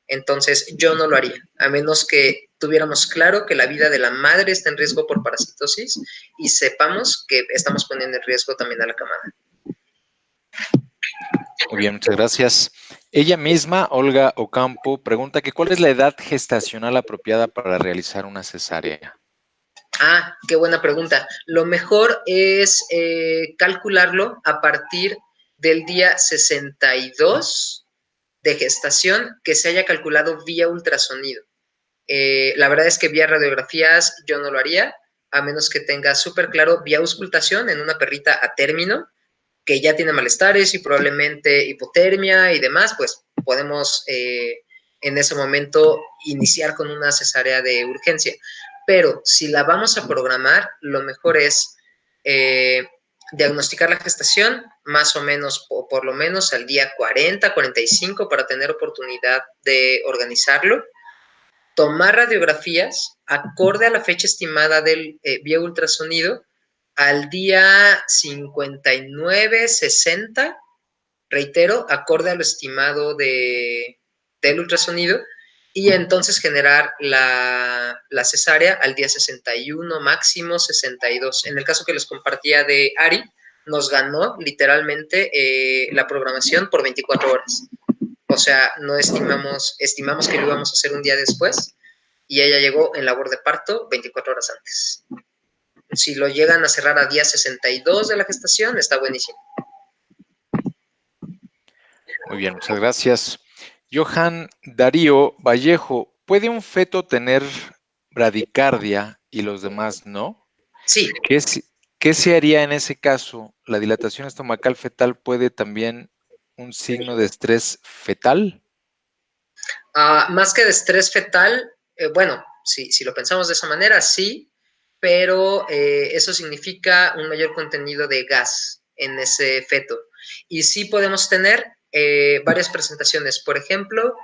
Entonces, yo no lo haría, a menos que tuviéramos claro que la vida de la madre está en riesgo por parasitosis y sepamos que estamos poniendo en riesgo también a la camada. Muy bien, muchas gracias. Ella misma, Olga Ocampo, pregunta que ¿cuál es la edad gestacional apropiada para realizar una cesárea? Ah, qué buena pregunta. Lo mejor es calcularlo a partir del día 62 de gestación que se haya calculado vía ultrasonido. La verdad es que vía radiografías yo no lo haría, a menos que tenga súper claro vía auscultación en una perrita a término, que ya tiene malestares y probablemente hipotermia y demás, pues podemos en ese momento iniciar con una cesárea de urgencia. Pero si la vamos a programar, lo mejor es diagnosticar la gestación más o menos, o por lo menos al día 40, 45 para tener oportunidad de organizarlo, tomar radiografías acorde a la fecha estimada del vía ultrasonido al día 59, 60, reitero, acorde a lo estimado del ultrasonido, y entonces generar la cesárea al día 61, máximo 62. En el caso que les compartía de Ari, nos ganó literalmente la programación por 24 horas. O sea, no estimamos que lo íbamos a hacer un día después y ella llegó en labor de parto 24 horas antes. Si lo llegan a cerrar a día 62 de la gestación, está buenísimo. Muy bien, muchas gracias. Johan Darío Vallejo, ¿puede un feto tener bradicardia y los demás no? Sí. ¿Qué se haría en ese caso? ¿La dilatación estomacal fetal puede también un signo de estrés fetal? Más que de estrés fetal, bueno, si lo pensamos de esa manera, sí, pero eso significa un mayor contenido de gas en ese feto. Y sí podemos tener varias presentaciones. Por ejemplo,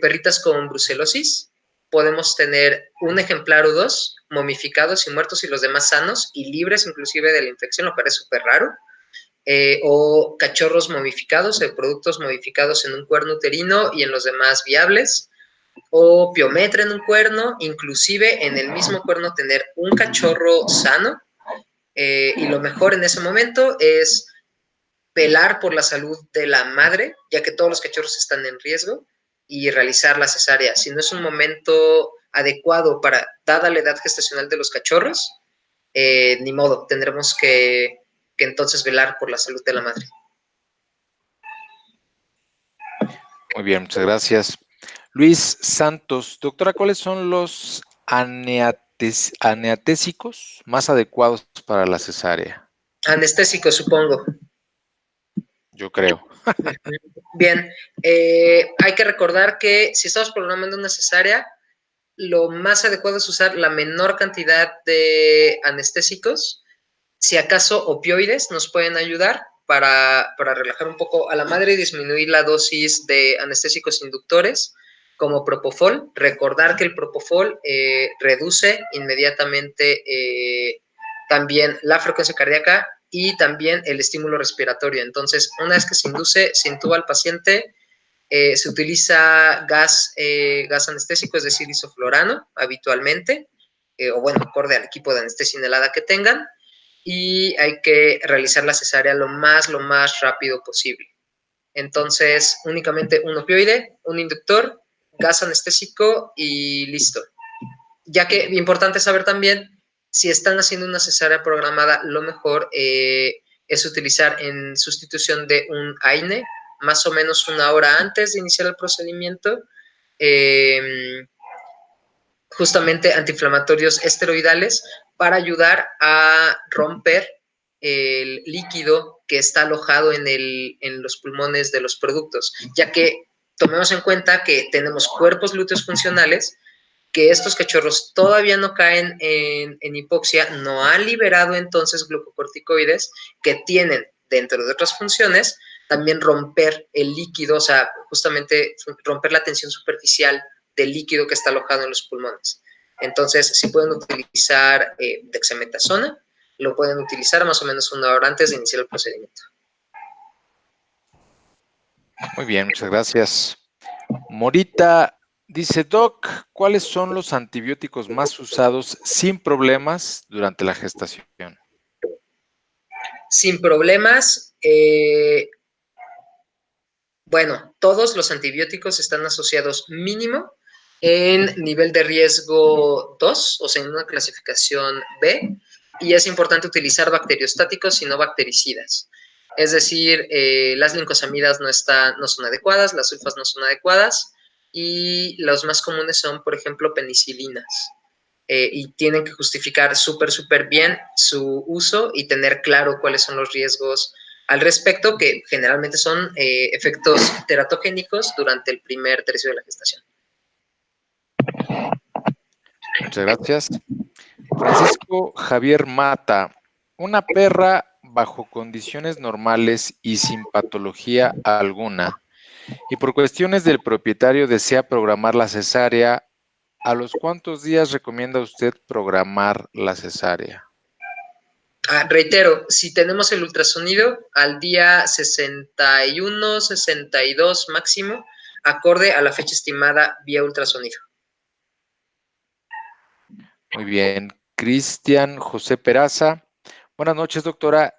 perritas con brucelosis. Podemos tener un ejemplar o dos momificados y muertos y los demás sanos y libres inclusive de la infección, lo cual es súper raro. O cachorros momificados, productos modificados en un cuerno uterino y en los demás viables, o piometra en un cuerno, inclusive en el mismo cuerno tener un cachorro sano, y lo mejor en ese momento es velar por la salud de la madre, ya que todos los cachorros están en riesgo, y realizar la cesárea. Si no es un momento adecuado para, dada la edad gestacional de los cachorros, ni modo, tendremos que entonces velar por la salud de la madre. Muy bien, muchas gracias. Luis Santos, doctora, ¿cuáles son los aneatésicos más adecuados para la cesárea? Anestésico, supongo. Yo creo. Bien, hay que recordar que si estamos programando una cesárea, lo más adecuado es usar la menor cantidad de anestésicos. Si acaso opioides nos pueden ayudar para relajar un poco a la madre y disminuir la dosis de anestésicos inductores, como Propofol. Recordar que el Propofol reduce inmediatamente también la frecuencia cardíaca y también el estímulo respiratorio. Entonces, una vez que se intuba al paciente, se utiliza gas anestésico, es decir, isoflorano, habitualmente, o bueno, acorde al equipo de anestesia inhalada que tengan, y hay que realizar la cesárea lo más rápido posible. Entonces, únicamente un opioide, un inductor, gas anestésico y listo. Ya que importante saber también, si están haciendo una cesárea programada, lo mejor es utilizar en sustitución de un AINE, más o menos 1 hora antes de iniciar el procedimiento, justamente antiinflamatorios esteroidales para ayudar a romper el líquido que está alojado en los pulmones de los productos, ya que tomemos en cuenta que tenemos cuerpos lúteos funcionales, que estos cachorros todavía no caen en hipoxia, no han liberado entonces glucocorticoides que tienen, dentro de otras funciones, también romper el líquido, o sea, justamente romper la tensión superficial del líquido que está alojado en los pulmones. Entonces, si pueden utilizar dexametasona, lo pueden utilizar más o menos 1 hora antes de iniciar el procedimiento. Muy bien, muchas gracias. Morita dice, Doc, ¿cuáles son los antibióticos más usados sin problemas durante la gestación? Sin problemas, bueno, todos los antibióticos están asociados mínimo en nivel de riesgo 2, o sea, en una clasificación B, y es importante utilizar bacteriostáticos y no bactericidas. Es decir, las lincosamidas no son adecuadas, las sulfas no son adecuadas, y los más comunes son, por ejemplo, penicilinas. Y tienen que justificar súper bien su uso y tener claro cuáles son los riesgos al respecto, que generalmente son efectos teratogénicos durante el primer tercio de la gestación. Muchas gracias. Francisco Javier Mata, una perra bajo condiciones normales y sin patología alguna, y por cuestiones del propietario desea programar la cesárea, ¿a los cuántos días recomienda usted programar la cesárea? Reitero, si tenemos el ultrasonido al día 61, 62 máximo, acorde a la fecha estimada vía ultrasonido. Muy bien. Cristian José Peraza. Buenas noches, doctora.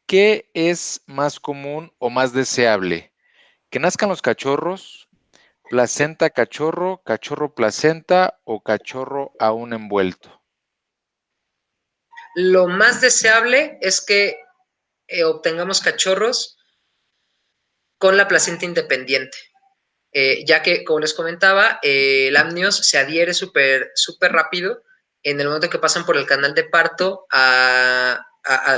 ¿Qué es más común o más deseable? ¿Que nazcan los cachorros, placenta cachorro, cachorro placenta o cachorro aún envuelto? Lo más deseable es que obtengamos cachorros con la placenta independiente. Ya que, como les comentaba, el amnios se adhiere súper rápido en el momento que pasan por el canal de parto a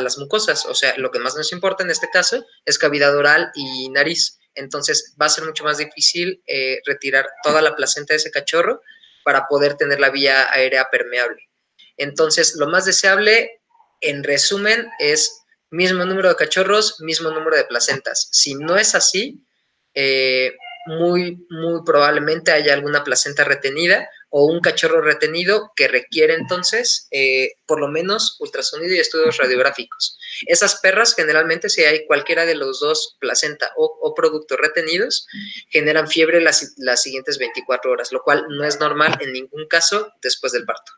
las mucosas. O sea, lo que más nos importa en este caso es cavidad oral y nariz. Entonces, va a ser mucho más difícil retirar toda la placenta de ese cachorro para poder tener la vía aérea permeable. Entonces, lo más deseable, en resumen, es mismo número de cachorros, mismo número de placentas. Si no es así, muy probablemente haya alguna placenta retenida o un cachorro retenido que requiere entonces por lo menos ultrasonido y estudios radiográficos. Esas perras generalmente, si hay cualquiera de los dos, placenta o productos retenidos, generan fiebre las siguientes 24 horas, lo cual no es normal en ningún caso después del parto.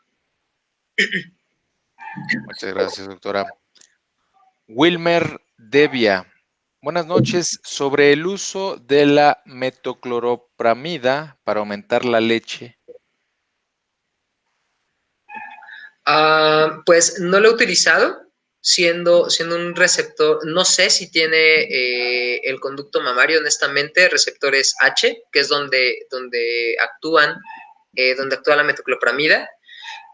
Muchas gracias, doctora. Wilmer Devia. Buenas noches. Sobre el uso de la metocloropramida para aumentar la leche. Pues no lo he utilizado, siendo un receptor, no sé si tiene el conducto mamario, honestamente, receptores H, que es donde actúa la metoclopramida,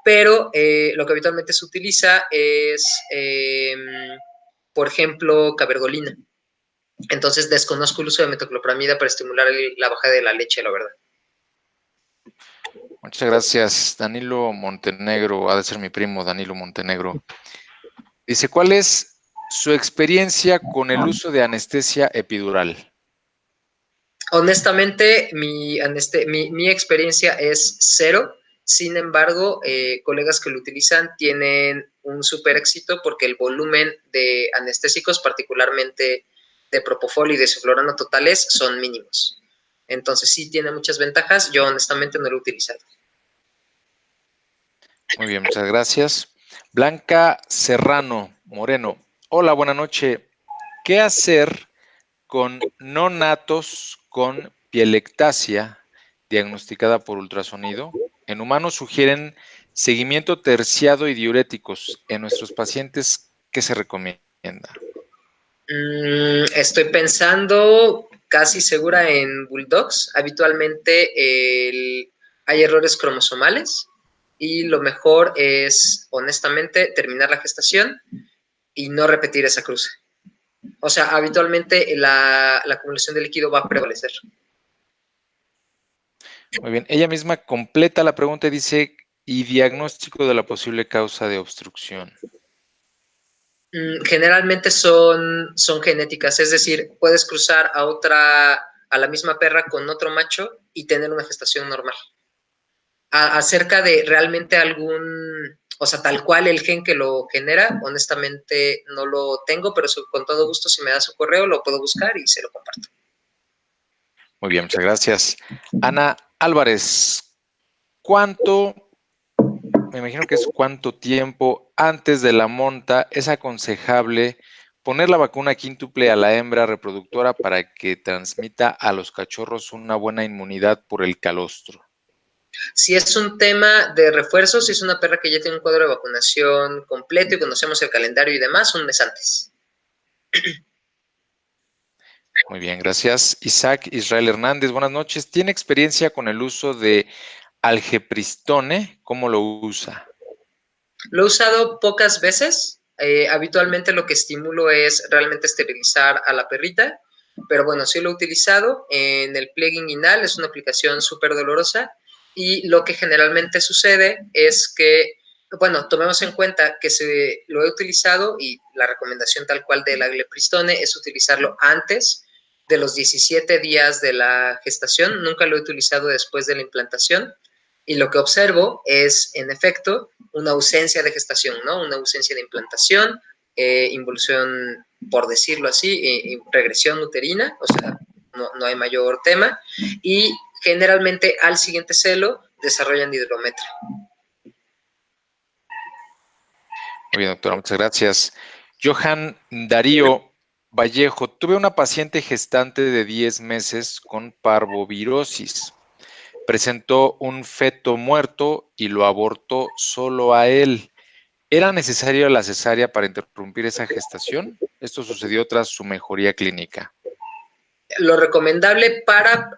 pero lo que habitualmente se utiliza es, por ejemplo, cabergolina. Entonces desconozco el uso de metoclopramida para estimular la bajada de la leche, la verdad. Muchas gracias, Danilo Montenegro. Ha de ser mi primo, Danilo Montenegro. Dice, ¿cuál es su experiencia con el uso de anestesia epidural? Honestamente, mi experiencia es 0. Sin embargo, colegas que lo utilizan tienen un súper éxito porque el volumen de anestésicos, particularmente de propofol y de suflorano totales, son mínimos. Entonces sí tiene muchas ventajas. Yo honestamente no lo he utilizado. Muy bien, muchas gracias. Blanca Serrano Moreno. Hola, buena noche. ¿Qué hacer con no natos con pielectasia diagnosticada por ultrasonido. En humanos sugieren seguimiento terciado y diuréticos. En nuestros pacientes, ¿qué se recomienda? Estoy pensando casi segura en bulldogs. Habitualmente hay errores cromosomales y lo mejor es, honestamente, terminar la gestación y no repetir esa cruce. O sea, habitualmente la acumulación de líquido va a prevalecer. Muy bien. Ella misma completa la pregunta y dice, ¿y diagnóstico de la posible causa de obstrucción? Generalmente son genéticas, es decir, puedes cruzar a la misma perra con otro macho y tener una gestación normal. Acerca de realmente o sea, tal cual el gen que lo genera, honestamente no lo tengo, pero con todo gusto, si me da su correo, lo puedo buscar y se lo comparto. Muy bien, muchas gracias. Ana Álvarez, me imagino que es cuánto tiempo antes de la monta es aconsejable poner la vacuna quíntuple a la hembra reproductora para que transmita a los cachorros una buena inmunidad por el calostro? Si es un tema de refuerzos, si es una perra que ya tiene un cuadro de vacunación completo y conocemos el calendario y demás, un mes antes. Muy bien, gracias. Isaac Israel Hernández, buenas noches. ¿Tiene experiencia con el uso de algepristone? ¿Cómo lo usa? Lo he usado pocas veces. Habitualmente lo que estimulo es realmente esterilizar a la perrita, pero bueno, sí lo he utilizado en el pliegue inguinal, es una aplicación súper dolorosa y lo que generalmente sucede es que, bueno, tomemos en cuenta que lo he utilizado y la recomendación tal cual del algepristone es utilizarlo antes de los 17 días de la gestación, nunca lo he utilizado después de la implantación y lo que observo es, en efecto, una ausencia de gestación, ¿no? Una ausencia de implantación, involución, por decirlo así, regresión uterina, o sea, no hay mayor tema, y generalmente al siguiente celo desarrollan hidrometria. Muy bien, doctora, muchas gracias. Johan Darío Vallejo, tuve una paciente gestante de 10 meses con parvovirosis. Presentó un feto muerto y lo abortó solo a él. ¿Era necesaria la cesárea para interrumpir esa gestación? Esto sucedió tras su mejoría clínica. Lo recomendable para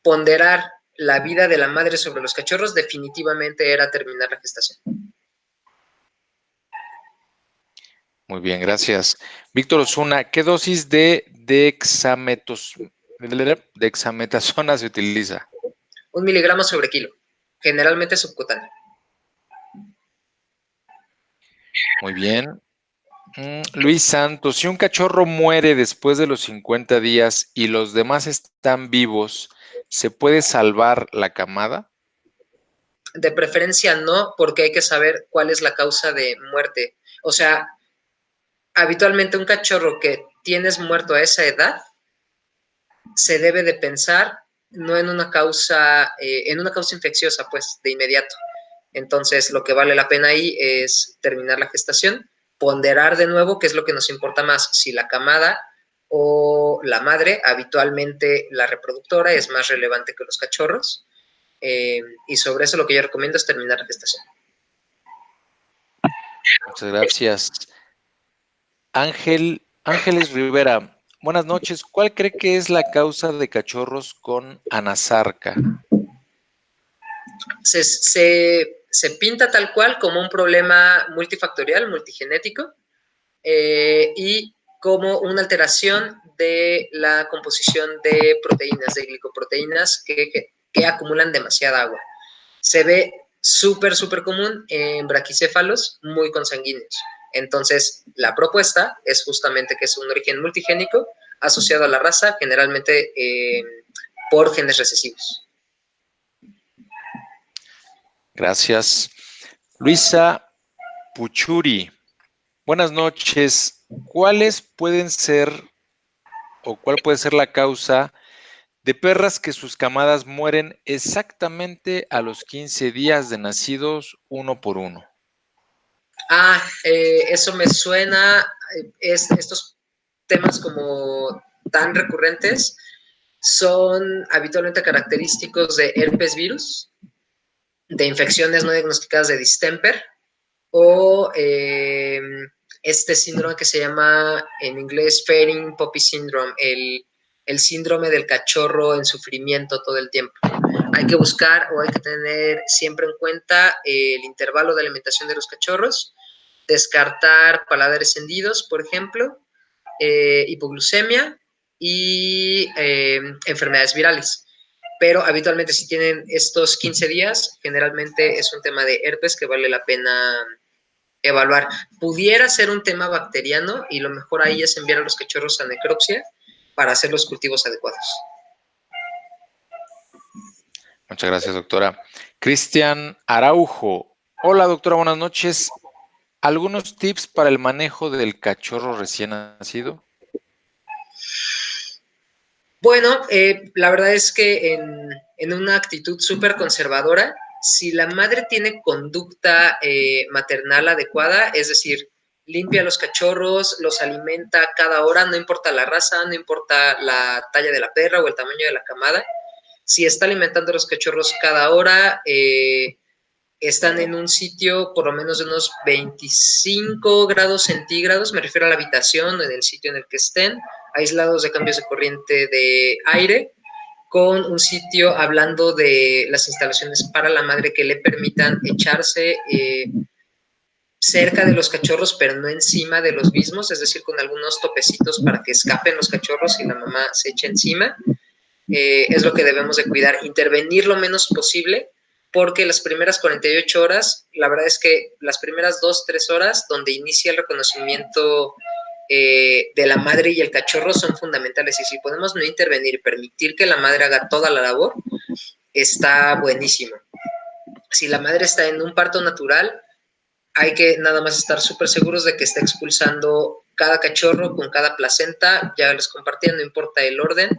ponderar la vida de la madre sobre los cachorros definitivamente era terminar la gestación. Muy bien, gracias. Víctor Osuna, ¿qué dosis de dexametasona se utiliza? 1 miligramo sobre kilo, generalmente subcutáneo. Muy bien. Luis Santos, si un cachorro muere después de los 50 días y los demás están vivos, ¿se puede salvar la camada? De preferencia no, porque hay que saber cuál es la causa de muerte. O sea, habitualmente un cachorro que tienes muerto a esa edad se debe de pensar no en una causa infecciosa, pues, de inmediato. Entonces, lo que vale la pena ahí es terminar la gestación, ponderar de nuevo qué es lo que nos importa más, si la camada o la madre. Habitualmente la reproductora es más relevante que los cachorros, y sobre eso lo que yo recomiendo es terminar la gestación. Muchas gracias. Ángeles Rivera, buenas noches. ¿Cuál cree que es la causa de cachorros con anasarca? Se pinta tal cual como un problema multifactorial, multigenético, y como una alteración de la composición de proteínas, de glicoproteínas que acumulan demasiada agua. Se ve súper común en braquicéfalos muy consanguíneos. Entonces, la propuesta es justamente que es un origen multigénico asociado a la raza, generalmente por genes recesivos. Gracias. Luisa Puchuri, buenas noches. ¿Cuáles pueden ser o cuál puede ser la causa de perras que sus camadas mueren exactamente a los 15 días de nacidos, uno por uno? Eso me suena, estos temas como tan recurrentes son habitualmente característicos de herpes virus, de infecciones no diagnosticadas de distemper o este síndrome que se llama en inglés Fairing Puppy Syndrome, el síndrome del cachorro en sufrimiento todo el tiempo. Hay que buscar o hay que tener siempre en cuenta el intervalo de alimentación de los cachorros, descartar paladares hendidos, por ejemplo, hipoglucemia y enfermedades virales. Pero habitualmente si tienen estos 15 días, generalmente es un tema de herpes que vale la pena evaluar. Pudiera ser un tema bacteriano y lo mejor ahí es enviar a los cachorros a necropsia para hacer los cultivos adecuados. Muchas gracias, doctora. Cristian Araujo. Hola, doctora, buenas noches. ¿Algunos tips para el manejo del cachorro recién nacido? Bueno, la verdad es que en una actitud súper conservadora, si la madre tiene conducta maternal adecuada, es decir, limpia a los cachorros, los alimenta cada hora, no importa la raza, no importa la talla de la perra o el tamaño de la camada, si está alimentando a los cachorros cada hora, están en un sitio por lo menos de unos 25 grados centígrados, me refiero a la habitación, en el sitio en el que estén, aislados de cambios de corriente de aire, con un sitio hablando de las instalaciones para la madre que le permitan echarse cerca de los cachorros, pero no encima de los mismos, es decir, con algunos topecitos para que escapen los cachorros y la mamá se eche encima. Es lo que debemos de cuidar, intervenir lo menos posible, porque las primeras 48 horas, la verdad es que las primeras 2-3 horas donde inicia el reconocimiento de la madre y el cachorro son fundamentales, y si podemos no intervenir y permitir que la madre haga toda la labor, está buenísimo. Si la madre está en un parto natural, hay que nada más estar súper seguros de que está expulsando cada cachorro con cada placenta, ya les compartí, no importa el orden,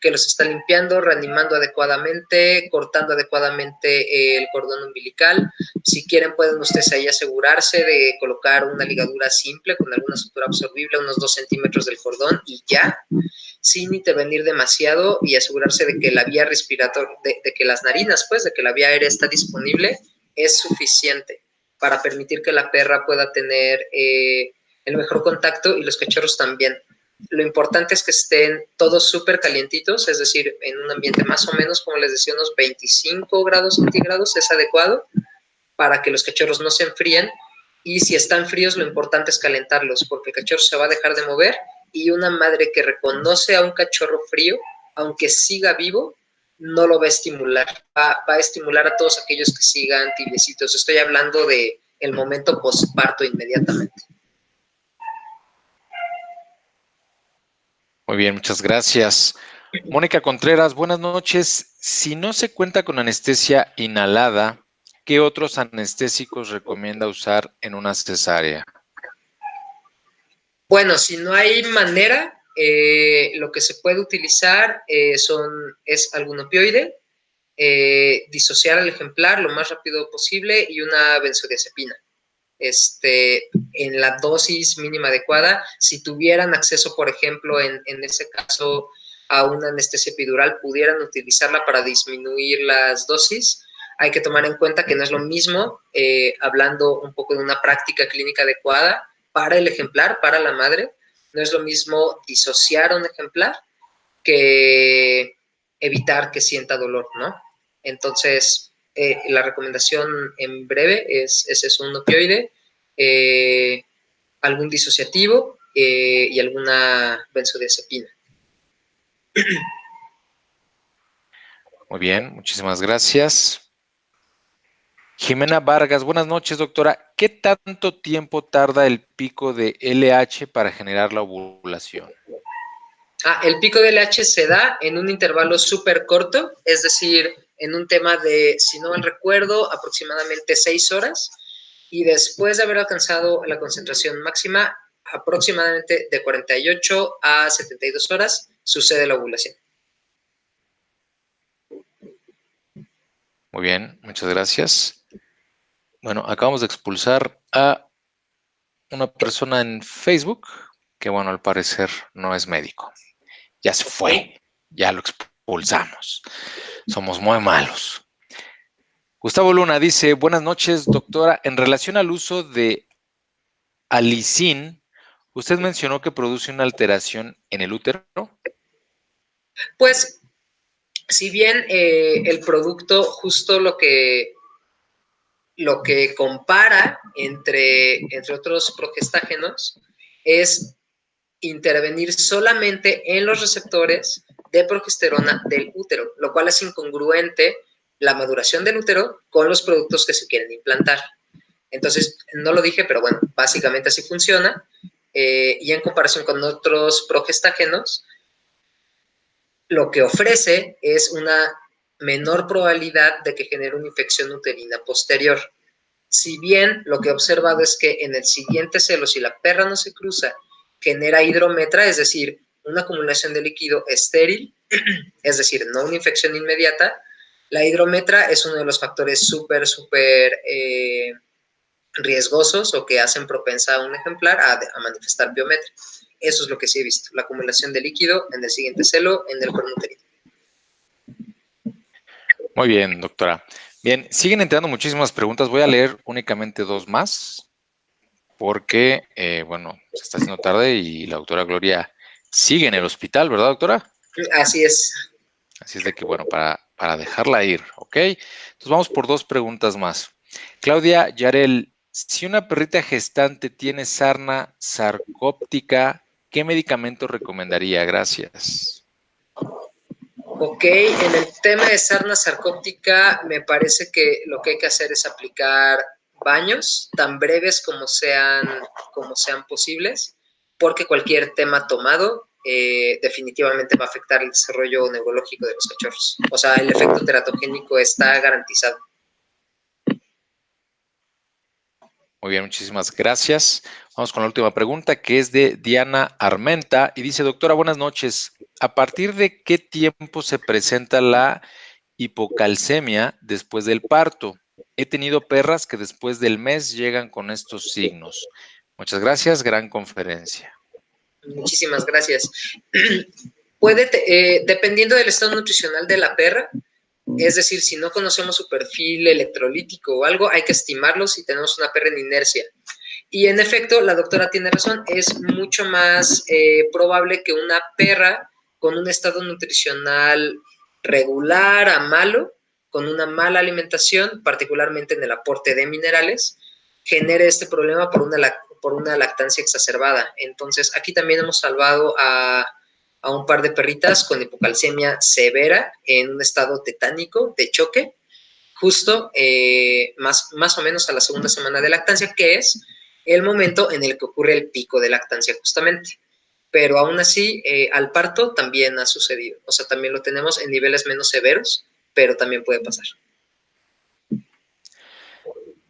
que los está limpiando, reanimando adecuadamente, cortando adecuadamente el cordón umbilical. Si quieren pueden ustedes ahí asegurarse de colocar una ligadura simple con alguna sutura absorbible, unos 2 centímetros del cordón y ya, sin intervenir demasiado, y asegurarse de que la vía respiratoria, de que las narinas, pues, de que la vía aérea está disponible, es suficiente para permitir que la perra pueda tener el mejor contacto y los cachorros también. Lo importante es que estén todos súper calientitos, es decir, en un ambiente más o menos, como les decía, unos 25 grados centígrados es adecuado para que los cachorros no se enfríen, y si están fríos lo importante es calentarlos, porque el cachorro se va a dejar de mover, y una madre que reconoce a un cachorro frío, aunque siga vivo, no lo va a estimular, va a estimular a todos aquellos que sigan tibiecitos. Estoy hablando de el momento postparto inmediatamente. Muy bien, muchas gracias. Mónica Contreras, buenas noches. Si no se cuenta con anestesia inhalada, ¿qué otros anestésicos recomienda usar en una cesárea? Bueno, si no hay manera, lo que se puede utilizar es algún opioide, disociar al ejemplar lo más rápido posible y una benzodiazepina. En la dosis mínima adecuada. Si tuvieran acceso, por ejemplo, en ese caso, a una anestesia epidural, pudieran utilizarla para disminuir las dosis. Hay que tomar en cuenta que no es lo mismo, hablando un poco de una práctica clínica adecuada para el ejemplar, para la madre, no es lo mismo disociar a un ejemplar que evitar que sienta dolor, ¿no? Entonces, la recomendación en breve es eso, un opioide, algún disociativo y alguna benzodiazepina. Muy bien, muchísimas gracias. Jimena Vargas, buenas noches, doctora. ¿Qué tanto tiempo tarda el pico de LH para generar la ovulación? El pico de LH se da en un intervalo súper corto, es decir, en un tema de, si no mal recuerdo, aproximadamente 6 horas, y después de haber alcanzado la concentración máxima, aproximadamente de 48 a 72 horas, sucede la ovulación. Muy bien, muchas gracias. Bueno, acabamos de expulsar a una persona en Facebook que, bueno, al parecer no es médico. Ya se fue, ya lo expulsamos. expulsamos. Somos muy malos. Gustavo Luna dice, buenas noches, doctora. En relación al uso de alicin, usted mencionó que produce una alteración en el útero. Pues, si bien el producto, justo lo que compara entre otros progestágenos es intervenir solamente en los receptores de progesterona del útero, lo cual es incongruente la maduración del útero con los productos que se quieren implantar. Entonces, no lo dije, pero bueno, básicamente así funciona. Y en comparación con otros progestágenos, lo que ofrece es una menor probabilidad de que genere una infección uterina posterior. Si bien lo que he observado es que en el siguiente celo, si la perra no se cruza, genera hidrometra, es decir, una acumulación de líquido estéril, es decir, no una infección inmediata. La hidrometra es uno de los factores súper riesgosos o que hacen propensa a un ejemplar a manifestar biometría. Eso es lo que sí he visto, la acumulación de líquido en el siguiente celo, en el cordón uterino. Muy bien, doctora. Bien, siguen entrando muchísimas preguntas. Voy a leer únicamente 2 más porque, bueno, se está haciendo tarde y la doctora Gloria sigue en el hospital, ¿verdad, doctora? Así es. Así es de que, bueno, para dejarla ir, ¿ok? Entonces vamos por 2 preguntas más. Claudia Yarel, si una perrita gestante tiene sarna sarcóptica, ¿qué medicamento recomendaría? Gracias. Ok, en el tema de sarna sarcóptica, me parece que lo que hay que hacer es aplicar baños tan breves como sean posibles, porque cualquier tema tomado definitivamente va a afectar el desarrollo neurológico de los cachorros. O sea, el efecto teratogénico está garantizado. Muy bien, muchísimas gracias. Vamos con la última pregunta, que es de Diana Armenta, y dice, doctora, buenas noches. ¿A partir de qué tiempo se presenta la hipocalcemia después del parto? He tenido perras que después del mes llegan con estos signos. Muchas gracias, gran conferencia. Muchísimas gracias. Dependiendo del estado nutricional de la perra, es decir, si no conocemos su perfil electrolítico o algo, hay que estimarlo si tenemos una perra en inercia. Y en efecto, la doctora tiene razón, es mucho más probable que una perra con un estado nutricional regular a malo, con una mala alimentación, particularmente en el aporte de minerales, genere este problema por una lactancia exacerbada. Entonces, aquí también hemos salvado a un par de perritas con hipocalcemia severa en un estado tetánico de choque, justo más o menos a la segunda semana de lactancia, que es el momento en el que ocurre el pico de lactancia justamente. Pero aún así, al parto también ha sucedido. O sea, también lo tenemos en niveles menos severos, pero también puede pasar.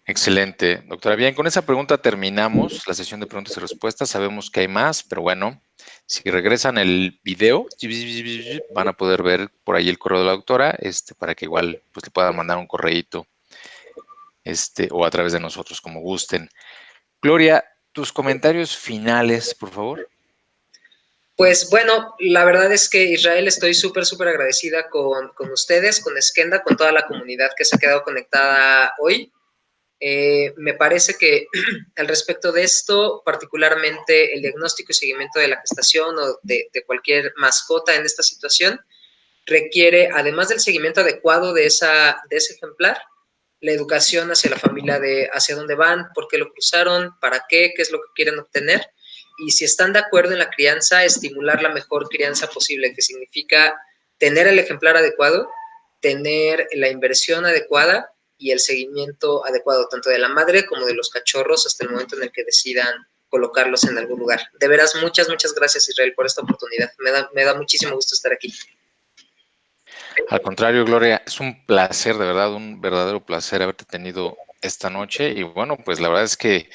Excelente, doctora. Bien, con esa pregunta terminamos la sesión de preguntas y respuestas. Sabemos que hay más, pero bueno, si regresan el video, van a poder ver por ahí el correo de la doctora, para que igual pues le puedan mandar un correíto, o a través de nosotros, como gusten. Gloria, tus comentarios finales, por favor. Pues bueno, la verdad es que Israel, estoy súper agradecida con ustedes, con Skenda, con toda la comunidad que se ha quedado conectada hoy. Me parece que al respecto de esto, particularmente el diagnóstico y seguimiento de la gestación o de cualquier mascota en esta situación, requiere, además del seguimiento adecuado de ese ejemplar, la educación hacia la familia de hacia dónde van, por qué lo cruzaron, para qué es lo que quieren obtener, y si están de acuerdo en la crianza, estimular la mejor crianza posible, que significa tener el ejemplar adecuado, tener la inversión adecuada y el seguimiento adecuado, tanto de la madre como de los cachorros, hasta el momento en el que decidan colocarlos en algún lugar. De veras, muchas gracias, Israel, por esta oportunidad. Me da muchísimo gusto estar aquí. Al contrario, Gloria, es un placer, de verdad, un verdadero placer haberte tenido esta noche. Y bueno, pues la verdad es que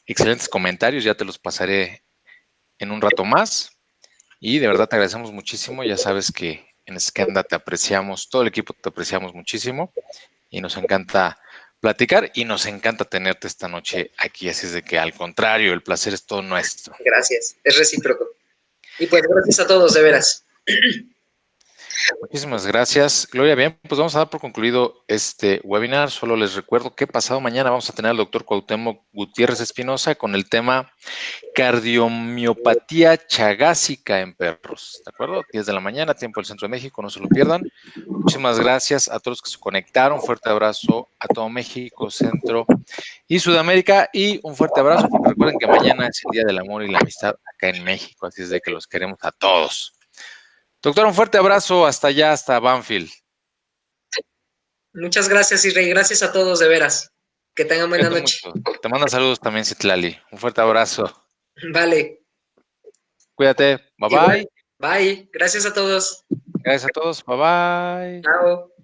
excelentes comentarios, ya te los pasaré en un rato más. Y de verdad te agradecemos muchísimo. Ya sabes que en Skenda te apreciamos, todo el equipo te apreciamos muchísimo y nos encanta platicar y nos encanta tenerte esta noche aquí. Así es de que al contrario, el placer es todo nuestro. Gracias, es recíproco. Y pues gracias a todos, de veras. Muchísimas gracias. Gloria, bien, pues vamos a dar por concluido este webinar. Solo les recuerdo que pasado mañana vamos a tener al doctor Cuauhtémoc Gutiérrez Espinosa con el tema cardiomiopatía chagásica en perros. ¿De acuerdo? 10 de la mañana, tiempo del Centro de México, no se lo pierdan. Muchísimas gracias a todos los que se conectaron. Fuerte abrazo a todo México, Centro y Sudamérica. Y un fuerte abrazo porque recuerden que mañana es el Día del Amor y la Amistad acá en México. Así es de que los queremos a todos. Doctor, un fuerte abrazo hasta allá, hasta Banfield. Muchas gracias, Israel. Gracias a todos, de veras. Que tengan buena Cuídate noche. mucho. Te manda saludos también, Citlali. Un fuerte abrazo. Vale. Cuídate. Bye Igual. bye. Bye. Gracias a todos. Gracias a todos. Bye bye. Chao.